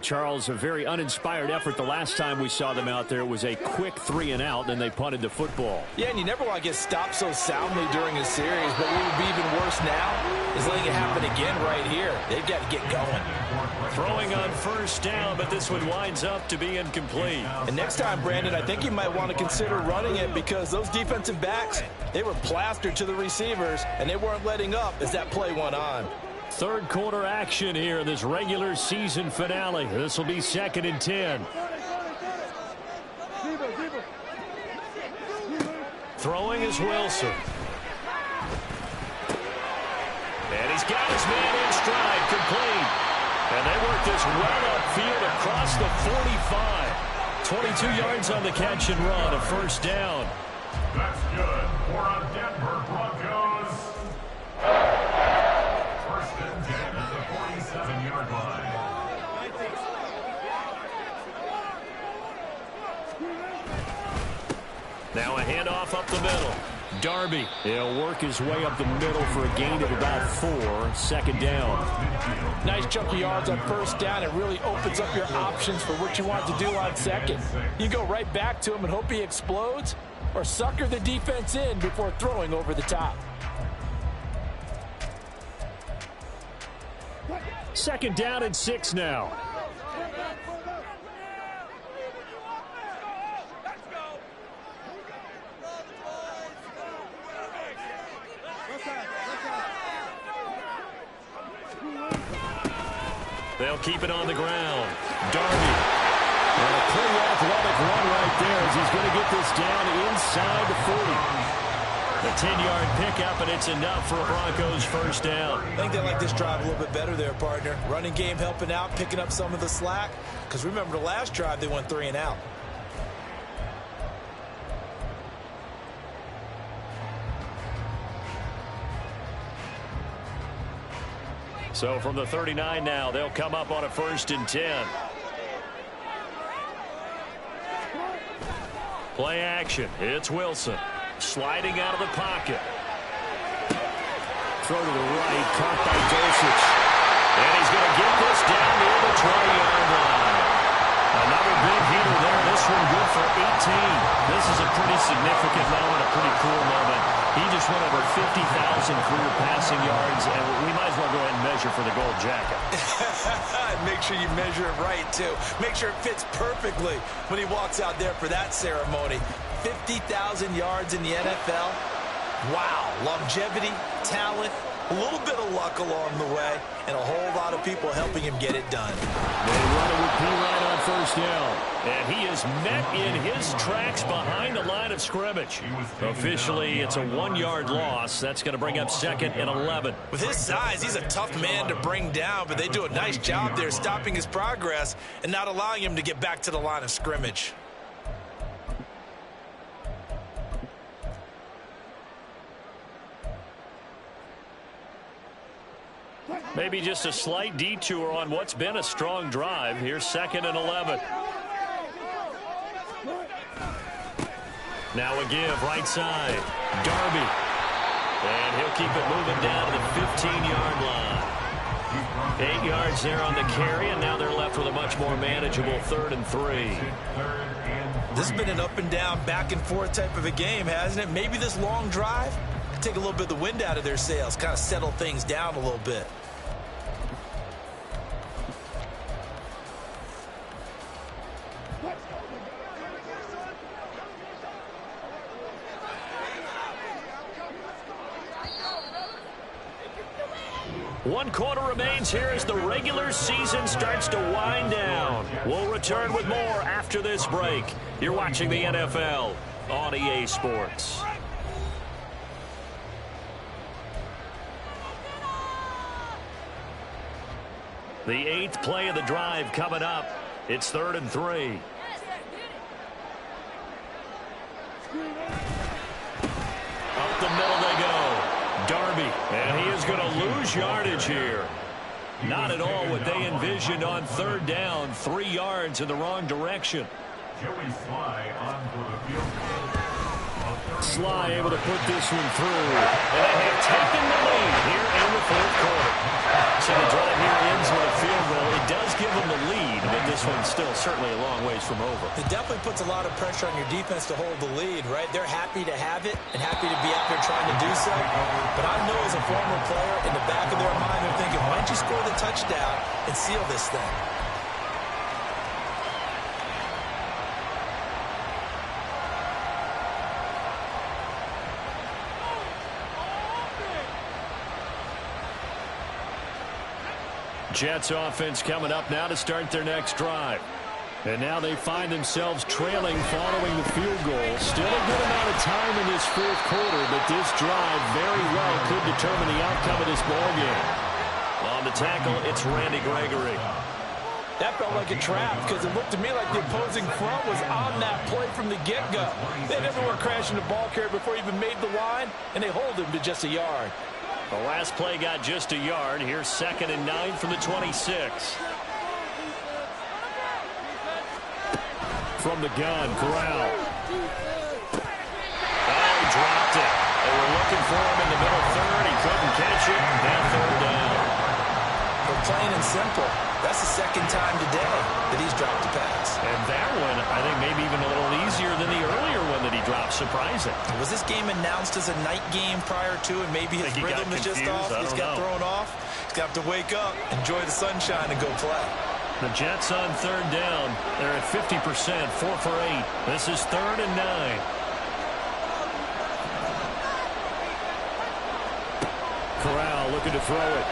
Charles, a very uninspired effort the last time we saw them out there. It was a quick 3-and-out, and they punted the football. Yeah, and you never want to get stopped so soundly during a series, but what would be even worse now is letting it happen again right here. They've got to get going. Throwing on first down, but this one winds up to be incomplete. And next time, Brandon, I think you might want to consider running it because those defensive backs, they were plastered to the receivers, and they weren't letting up as that play went on. Third quarter action here in this regular season finale. This will be 2nd and 10. Throwing is Wilson. And he's got his man in stride, complete. And they work this well upfield across the 45. 22 yards on the catch and run, a first down. That's good for a Denver Broncos. First and 10 at the 47-yard line. Now a handoff up the middle. Darby, he'll work his way up the middle for a gain of about 4. 2nd down. Nice chunk of yards on first down. It really opens up your options for what you want to do on second. You go right back to him and hope he explodes, or sucker the defense in before throwing over the top. 2nd down and 6 now. They'll keep it on the ground. Darby. And a pretty athletic run right there as he's going to get this down inside the 40. The 10-yard pickup, and it's enough for a Broncos first down. I think they like this drive a little bit better there, partner. Running game helping out, picking up some of the slack. Because remember, the last drive, they went 3 and out. So from the 39 now, they'll come up on a 1st and 10. Play action. It's Wilson. Sliding out of the pocket. Throw to the right. Caught by Dosich. And he's going to get this down near the 20-yard line. Another big hitter there. This one good for 18. This is a pretty significant moment, a pretty cool moment. He just went over 50,000 career passing yards, and we might as well go ahead and measure for the gold jacket. Make sure you measure it right, too. Make sure it fits perfectly when he walks out there for that ceremony. 50,000 yards in the NFL. Wow. Longevity, talent, a little bit of luck along the way, and a whole lot of people helping him get it done. They run it with P-Line on 1st down. And he is met in his tracks behind the line of scrimmage. Officially, it's a 1-yard loss. That's going to bring up 2nd and 11. With his size, he's a tough man to bring down, but they do a nice job there stopping his progress and not allowing him to get back to the line of scrimmage. Maybe just a slight detour on what's been a strong drive. Here's 2nd and 11. Now a give right side. Darby. And he'll keep it moving down to the 15-yard line. 8 yards there on the carry, and now they're left with a much more manageable 3rd and 3. This has been an up and down, back and forth type of a game, hasn't it? Maybe this long drive could take a little bit of the wind out of their sails, kind of settle things down a little bit. One quarter remains here as the regular season starts to wind down. We'll return with more after this break. You're watching the NFL on EA Sports. The 8th play of the drive coming up. It's 3rd and 3. Up the middle they go. Darby, and he is going to lose yardage here. Not at all what they envisioned on 3rd down. 3 yards in the wrong direction. Sly able to put this one through. And they have taken the lead here in the 4th quarter. So the drive here ends with a field goal. It does give them the lead, but this one's still certainly a long ways from over. It definitely puts a lot of pressure on your defense to hold the lead, right? They're happy to have it and happy to be out there trying to do so. But I know as a former player, in the back of their mind, they're thinking, why don't you score the touchdown and seal this thing? Jets offense coming up now to start their next drive. And now they find themselves trailing following the field goal. Still a good amount of time in this 4th quarter, but this drive very well could determine the outcome of this ballgame. On the tackle, it's Randy Gregory. That felt like a trap because it looked to me like the opposing front was on that play from the get-go. They never were crashing the ball carrier before he even made the line, and they hold him to just a yard. The last play got just a yard. Here's 2nd and 9 from the 26. From the gun, Corral. Oh, he dropped it. They were looking for him in the middle 3rd. He couldn't catch it. Now 3rd down. But plain and simple, that's the 2nd time today that he's dropped a pass. And that one, I think, maybe even a little easier than the earlier one that he dropped. Surprising. Was this game announced as a night game prior to, and maybe his rhythm is just off? He's got thrown off. He's got to wake up, enjoy the sunshine, and go play. The Jets on 3rd down. They're at 50%, 4 for 8. This is 3rd and 9. Corral looking to throw it.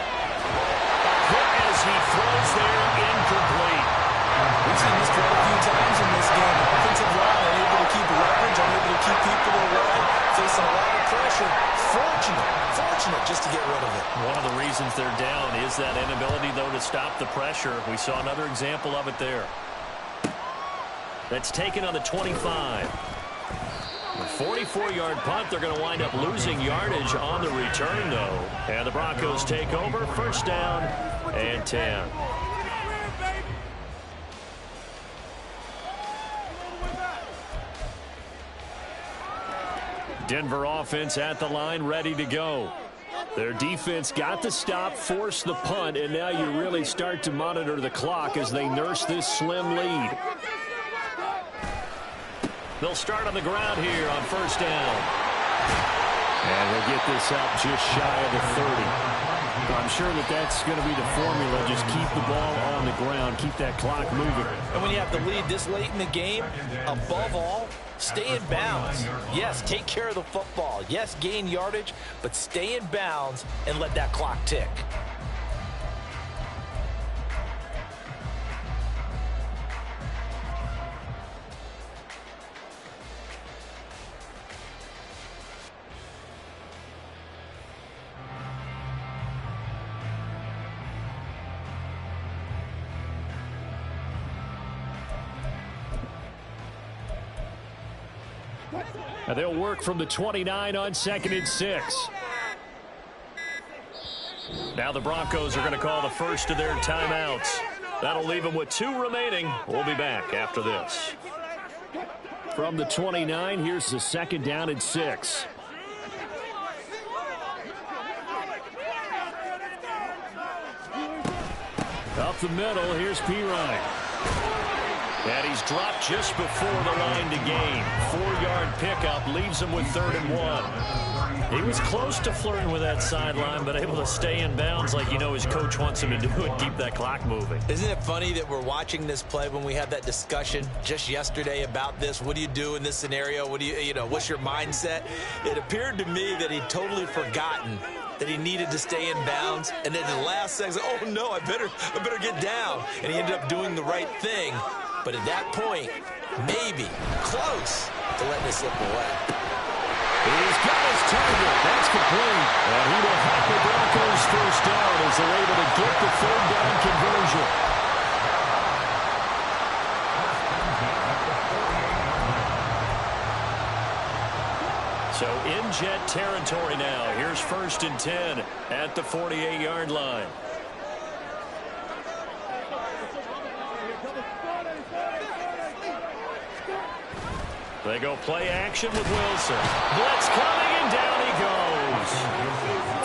Quick as he throws there, incomplete. We've seen this play a few times in this game. Offensive line unable to keep leverage, unable to keep people away, facing a lot of pressure. Fortunate just to get rid of it. One of the reasons they're down is that inability, though, to stop the pressure. We saw another example of it there. That's taken on the 25. A 44-yard punt. They're going to wind up losing yardage on the return, though. And the Broncos take over. First down and 10. Denver offense at the line, ready to go. Their defense got the stop, forced the punt, and now you really start to monitor the clock as they nurse this slim lead. They'll start on the ground here on first down. And they'll get this up just shy of the 30. I'm sure that's going to be the formula. Just keep the ball on the ground, keep that clock moving. And when you have the lead this late in the game, above all, stay in bounds. Yes, take care of the football. Yes, gain yardage, but stay in bounds and let that clock tick. And they'll work from the 29 on 2nd and 6. Now the Broncos are going to call the first of their timeouts. That'll leave them with 2 remaining. We'll be back after this. From the 29, here's the 2nd down and 6. Up the middle, here's Pirine. And he's dropped just before the line to gain. 4-yard pickup leaves him with 3rd and 1. He was close to flirting with that sideline, but able to stay in bounds like his coach wants him to do and keep that clock moving. Isn't it funny that we're watching this play when we had that discussion just yesterday about this? What do you do in this scenario? What do what's your mindset? It appeared to me that he'd totally forgotten that he needed to stay in bounds, and then the last second, oh no, I better get down. And he ended up doing the right thing. But at that point, maybe close to letting it slip away. He's got his target. That's complete. And he will have the Broncos first down as they're able to get the 3rd down conversion. So in jet territory now. Here's 1st and 10 at the 48-yard line. They go play action with Wilson. Blitz coming, and down he goes.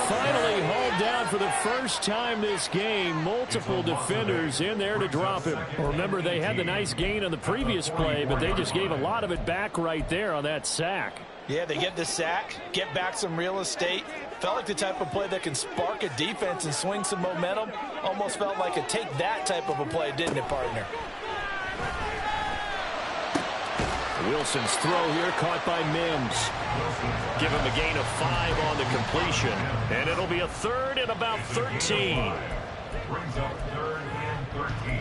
Finally hauled down for the first time this game. Multiple defenders in there to drop him. Remember, they had the nice gain on the previous play, but they just gave a lot of it back right there on that sack. Yeah, they get the sack, get back some real estate. Felt like the type of play that can spark a defense and swing some momentum. Almost felt like a take that type of a play, didn't it, partner? Wilson's throw here caught by Mims. Give him a gain of 5 on the completion. And it'll be a 3rd and about 13. Brings up 3rd and 13.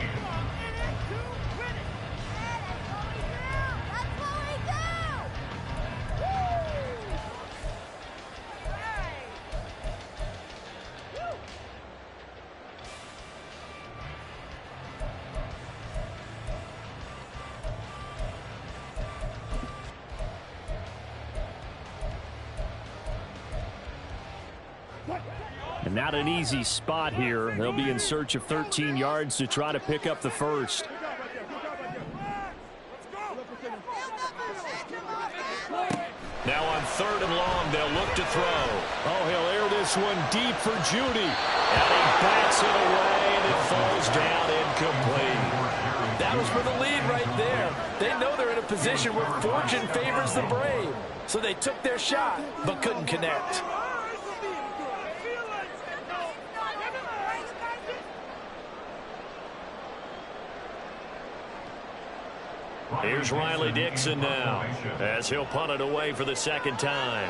And not an easy spot here. They'll be in search of 13 yards to try to pick up the first. Now on 3rd and long, they'll look to throw. Oh, he'll air this one deep for Judy. And he bats it away, and it falls down incomplete. That was for the lead right there. They know they're in a position where fortune favors the brave. So they took their shot, but couldn't connect. Here's Riley Dixon now, as he'll punt it away for the 2nd time.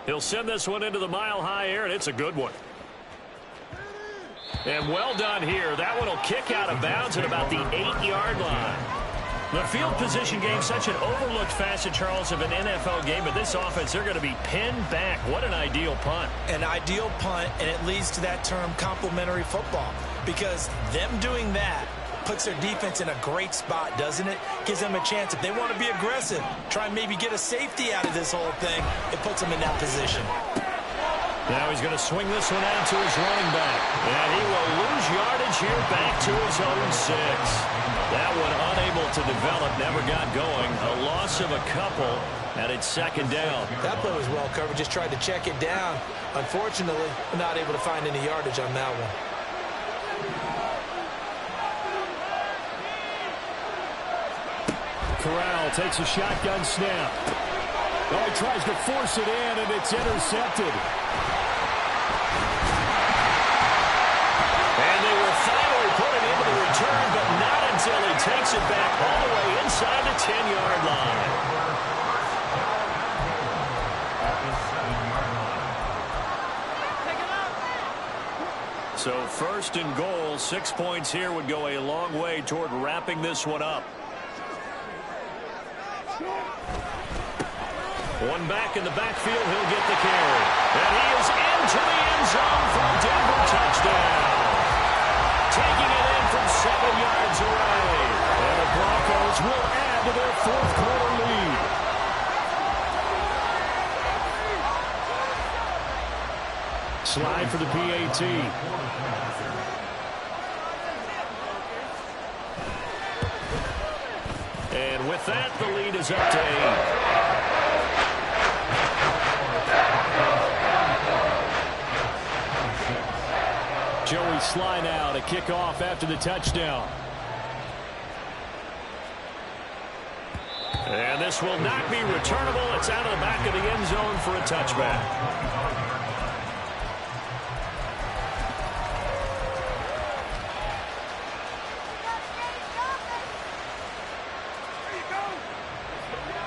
He'll send this one into the mile-high air, and it's a good one. And well done here. That one will kick out of bounds at about the 8-yard line. The field position game, such an overlooked facet, Charles, of an NFL game, but this offense, they're going to be pinned back. What an ideal punt. An ideal punt, and it leads to that term complementary football, because them doing that puts their defense in a great spot, doesn't it? Gives them a chance. If they want to be aggressive, try and maybe get a safety out of this whole thing, it puts them in that position. Now he's going to swing this one out to his running back. And he will lose yardage here back to his own 6. That one unable to develop, never got going. A loss of a couple, and it's second down. That play was well covered, just tried to check it down. Unfortunately, not able to find any yardage on that one. Corral takes a shotgun snap. Oh, he tries to force it in, and it's intercepted. And they will finally put it into the return, but not until he takes it back all the way inside the 10-yard line. So first and goal, 6 points here would go a long way toward wrapping this one up. One back in the backfield, he'll get the carry. And he is into the end zone for a Denver touchdown. Taking it in from 7 yards away. And the Broncos will add to their fourth-quarter lead. Slide for the PAT. And with that, the lead is up to 8. Joey Sly now to kick off after the touchdown. And this will not be returnable. It's out of the back of the end zone for a touchback.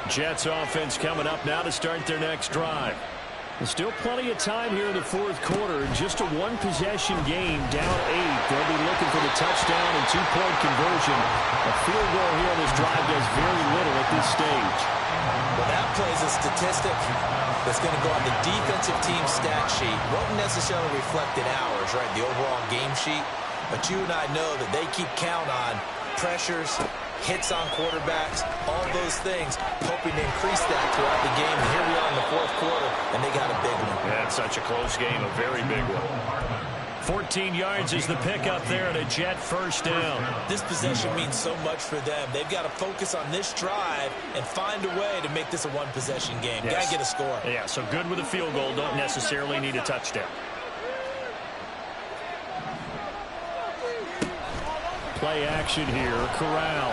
Jets offense coming up now to start their next drive. There's still plenty of time here in the fourth quarter. Just a one-possession game, down 8. They'll be looking for the touchdown and two-point conversion. A field goal here on this drive does very little at this stage. Well, that plays a statistic that's going to go on the defensive team stat sheet. Won't necessarily reflect in ours, right, the overall game sheet. But you and I know that they keep count on pressures, hits on quarterbacks, all those things, hoping to increase that throughout the game. And here we are in the fourth quarter, and they got a big one. That's such a close game, a very big one. 14 yards is the pickup there and a Jet first down. This possession means so much for them. They've got to focus on this drive and find a way to make this a one-possession game. Yes. Got to get a score. Yeah, so good with a field goal. Don't necessarily need a touchdown. Play action here. Corral.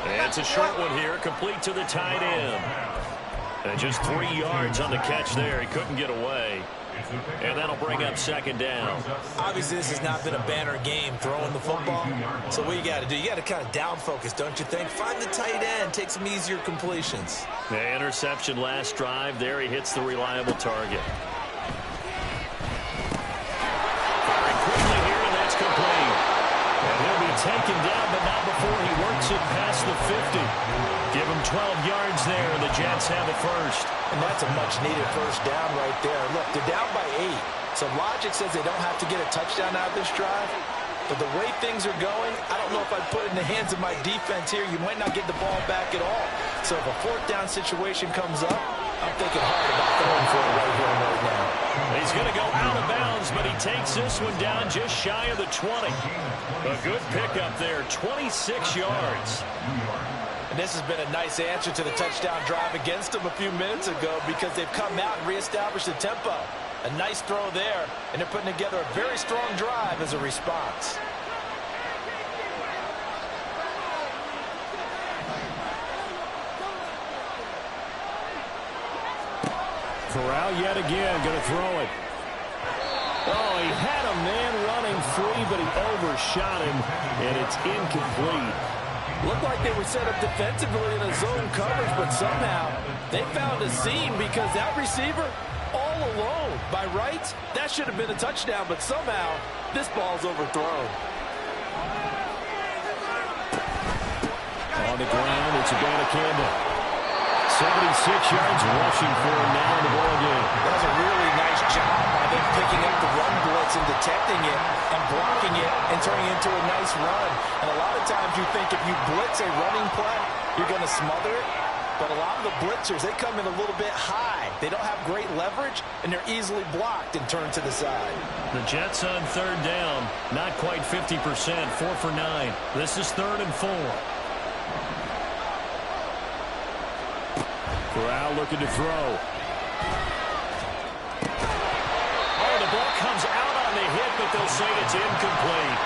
And it's a short one here, complete to the tight end. And just 3 yards on the catch there. He couldn't get away. And that'll bring up second down. Obviously, this has not been a banner game throwing the football. So what you got to do, you got to kind of down focus, don't you think? Find the tight end, take some easier completions. The interception last drive. There he hits the reliable target. Firing quickly here, and that's complete. And he'll be taken down, but not before he works it past the 50. Give him 12 yards there, and the Jets have it first. And that's a much-needed first down right there. Look, they're down by 8. So logic says they don't have to get a touchdown out of this drive. But the way things are going, I don't know if I'd put it in the hands of my defense here. You might not get the ball back at all. So if a fourth down situation comes up, I'm thinking hard about throwing for it right here and right now. He's going to go out of bounds, but he takes this one down just shy of the 20. A good pickup there, 26 yards. And this has been a nice answer to the touchdown drive against them a few minutes ago because they've come out and reestablished the tempo. A nice throw there, and they're putting together a very strong drive as a response. Corral yet again going to throw it. Oh, he had a man running free, but he overshot him, and it's incomplete. Looked like they were set up defensively in a zone coverage, but somehow they found a seam because that receiver all alone. By rights, that should have been a touchdown, but somehow this ball's overthrown. On the ground, it's Abanikanda. 76 yards rushing for him now in the ball game. That was a really nice job by them picking up the run blitz and detecting it and blocking it and turning it into a nice run. And a lot of times you think if you blitz a running play, you're going to smother it. But a lot of the blitzers, they come in a little bit high. They don't have great leverage, and they're easily blocked and turned to the side. The Jets on third down, not quite 50%, 4 for 9. This is 3rd and 4. Corral looking to throw. Oh, the ball comes out on the hit, but they'll say it's incomplete.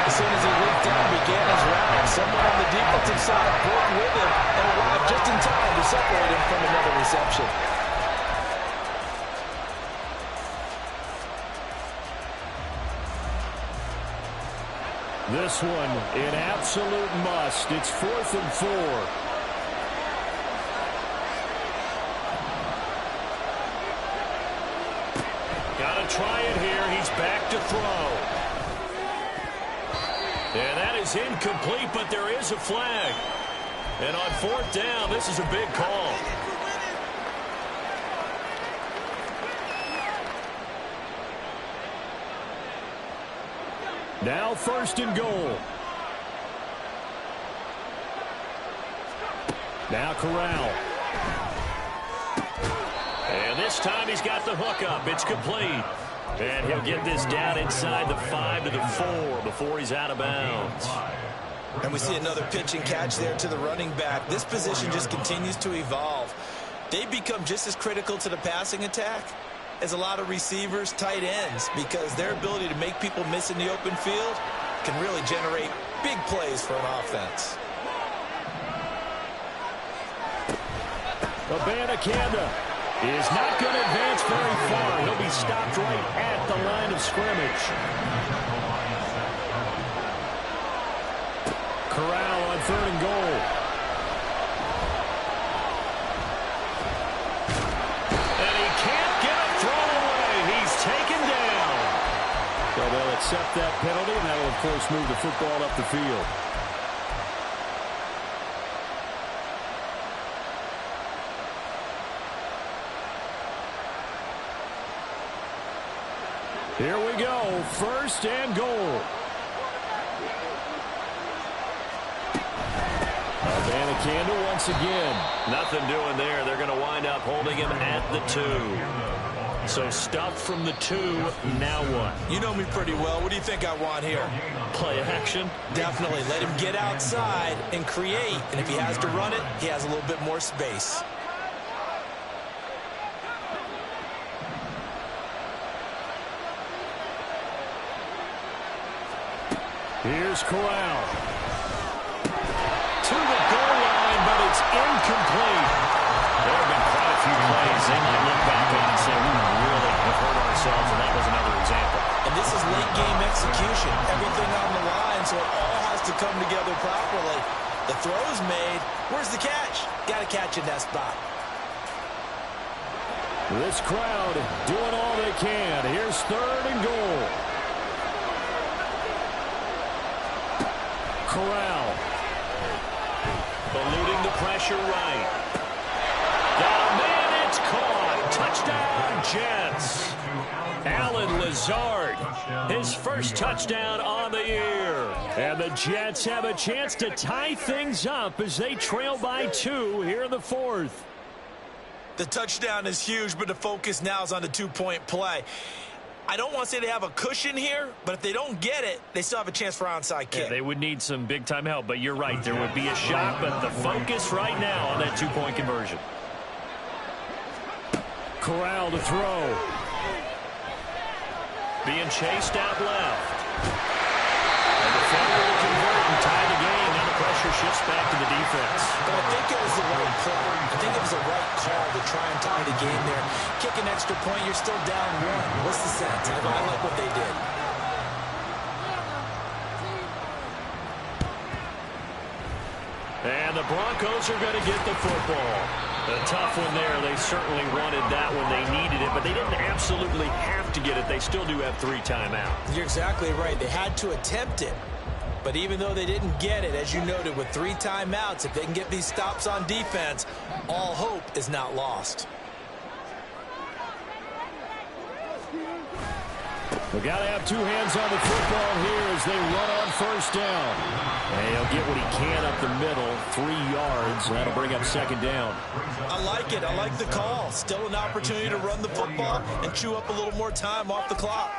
As soon as he leaped down and began his route, someone on the defensive side broke with him and arrived just in time to separate him from another reception. This one, an absolute must. It's 4th and 4. Try it here. He's back to throw. And that is incomplete, but there is a flag. And on 4th down, this is a big call. Now 1st and goal. Now Corral. And this time he's got the hook up. It's complete. And he'll get this down inside the 5 to the 4 before he's out of bounds. And we see another pitch and catch there to the running back. This position just continues to evolve. They become just as critical to the passing attack as a lot of receivers, tight ends, because their ability to make people miss in the open field can really generate big plays for an offense. Abanikanda is not going to advance very far. He'll be stopped right at the line of scrimmage. Corral on 3rd and goal. And he can't get a throw away. He's taken down. So they'll accept that penalty, and that will, of course, move the football up the field. Here we go, 1st and goal. Abanikanda once again. Nothing doing there. They're going to wind up holding him at the 2. So stuffed from the 2, now what? You know me pretty well. What do you think I want here? Play action? Definitely. Let him get outside and create. And if he has to run it, he has a little bit more space. Here's Corral. To the goal line, but it's incomplete. There have been quite a few plays they might look back on and say, we really have hurt ourselves, and that was another example. And this is late game execution. Everything on the line, so it all has to come together properly. The throw's made. Where's the catch? Got to catch in that spot. This crowd doing all they can. Here's 3rd and goal. Corral. Eluding the pressure right. Oh, man, it's caught. Touchdown, Jets. Allen Lazard, his first touchdown on the year. And the Jets have a chance to tie things up as they trail by 2 here in the 4th. The touchdown is huge, but the focus now is on the 2-point play. I don't want to say they have a cushion here, but if they don't get it, they still have a chance for onside kick. Yeah, they would need some big-time help, but you're right. There would be a shot, but the focus right now on that 2-point conversion. Corral to throw. Being chased out left. And the defender will convert and tie the game. Now the pressure shifts back to the defense. But I think it was the right play. I think it was the right call to try and tie the game there. Kick an extra point, you're still down 1. What's the sense? I like what they did. And the Broncos are going to get the football. A tough one there. They certainly wanted that when they needed it, but they didn't absolutely have to get it. They still do have 3 timeouts. You're exactly right. They had to attempt it. But even though they didn't get it, as you noted, with 3 timeouts, if they can get these stops on defense, all hope is not lost. They've got to have 2 hands on the football here as they run on first down. And he'll get what he can up the middle, 3 yards. That'll bring up second down. I like it. I like the call. Still an opportunity to run the football and chew up a little more time off the clock.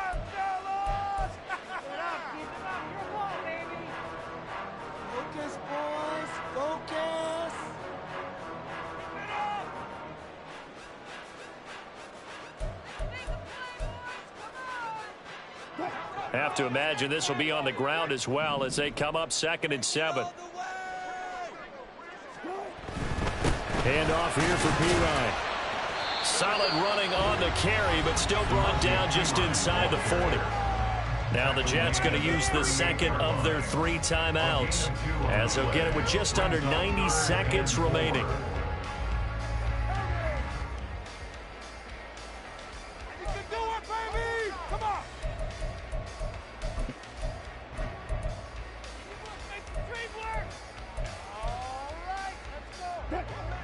Focus, boys. Focus. Have to imagine this will be on the ground as well as they come up 2nd and 7. Handoff here for Pirine. Solid running on the carry, but still brought down just inside the 40. Now the Jets going to use the second of their 3 timeouts as they'll get it with just under 90 seconds remaining.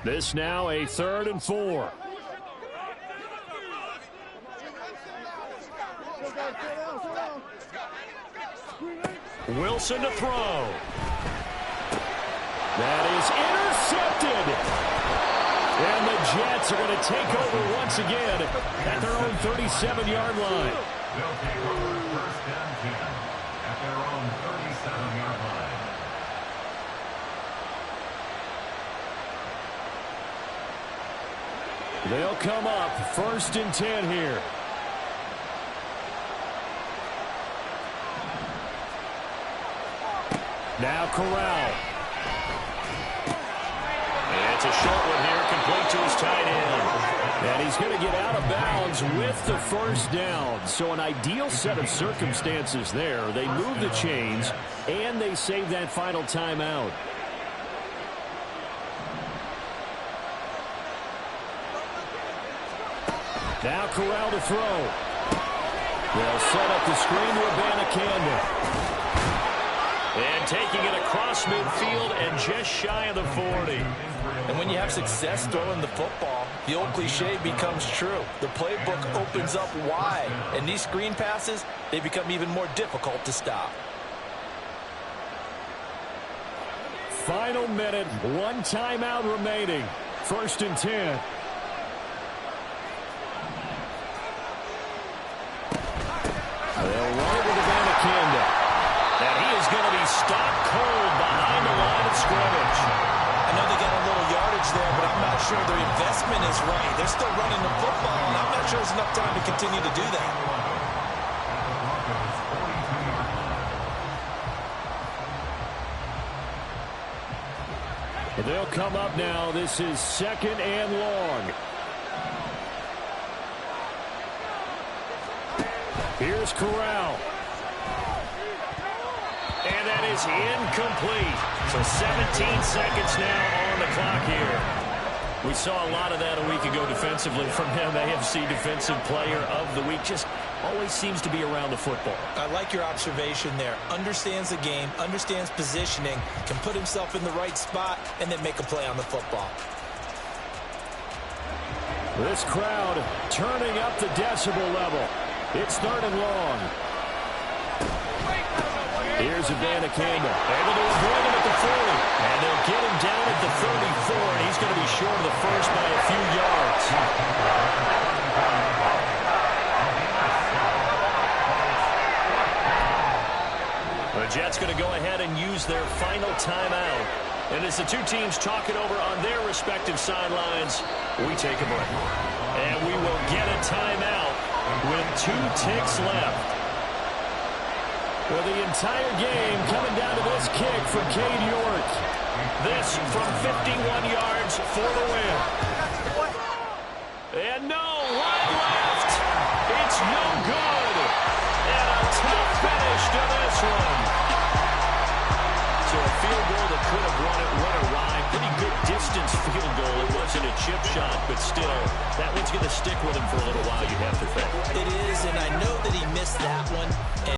This now a 3rd and 4. Wilson to throw. That is intercepted. And the Jets are going to take over once again at their own 37-yard line. They'll take over 1st and 10 at their own 37-yard line. They'll come up 1st and 10 here. Now Corral. And it's a short one here, complete to his tight end. And he's going to get out of bounds with the first down. So an ideal set of circumstances there. They move the chains, and they save that final timeout. Now Corral to throw. They'll set up the screen to Abanikanda. And taking it across midfield and just shy of the 40. And when you have success throwing the football, the old cliche becomes true. The playbook opens up wide. And these screen passes, they become even more difficult to stop. Final minute, 1 timeout remaining. 1st and 10. They'll run it with Abanikanda. And he is going to be stopped cold behind the line of scrimmage. I know they got a little yardage there, but I'm not sure their investment is right. They're still running the football, and I'm not sure there's enough time to continue to do that. They'll come up now. This is 2nd and long. Here's Corral. And that is incomplete. So 17 seconds now on the clock here. We saw a lot of that a week ago defensively from him. AFC Defensive Player of the Week. Just always seems to be around the football. I like your observation there. Understands the game, understands positioning, can put himself in the right spot, and then make a play on the football. This crowd turning up the decibel level. It's 3rd and long. Here's Abanikanda, able to avoid him at the 40. And they'll get him down at the 34, and he's going to be short of the first by a few yards. The Jets going to go ahead and use their final timeout. And as the 2 teams talk it over on their respective sidelines, we take a break. And we will get a timeout with 2 ticks left. Well, the entire game coming down to this kick from Cade York. This from 51 yards for the win. And no, right left. It's no good. And a tough finish to this one. So a field goal that could have won it went away. distance field goal. It wasn't a chip shot, but still, that one's going to stick with him for a little while, you have to think. It is, and I know that he missed that one.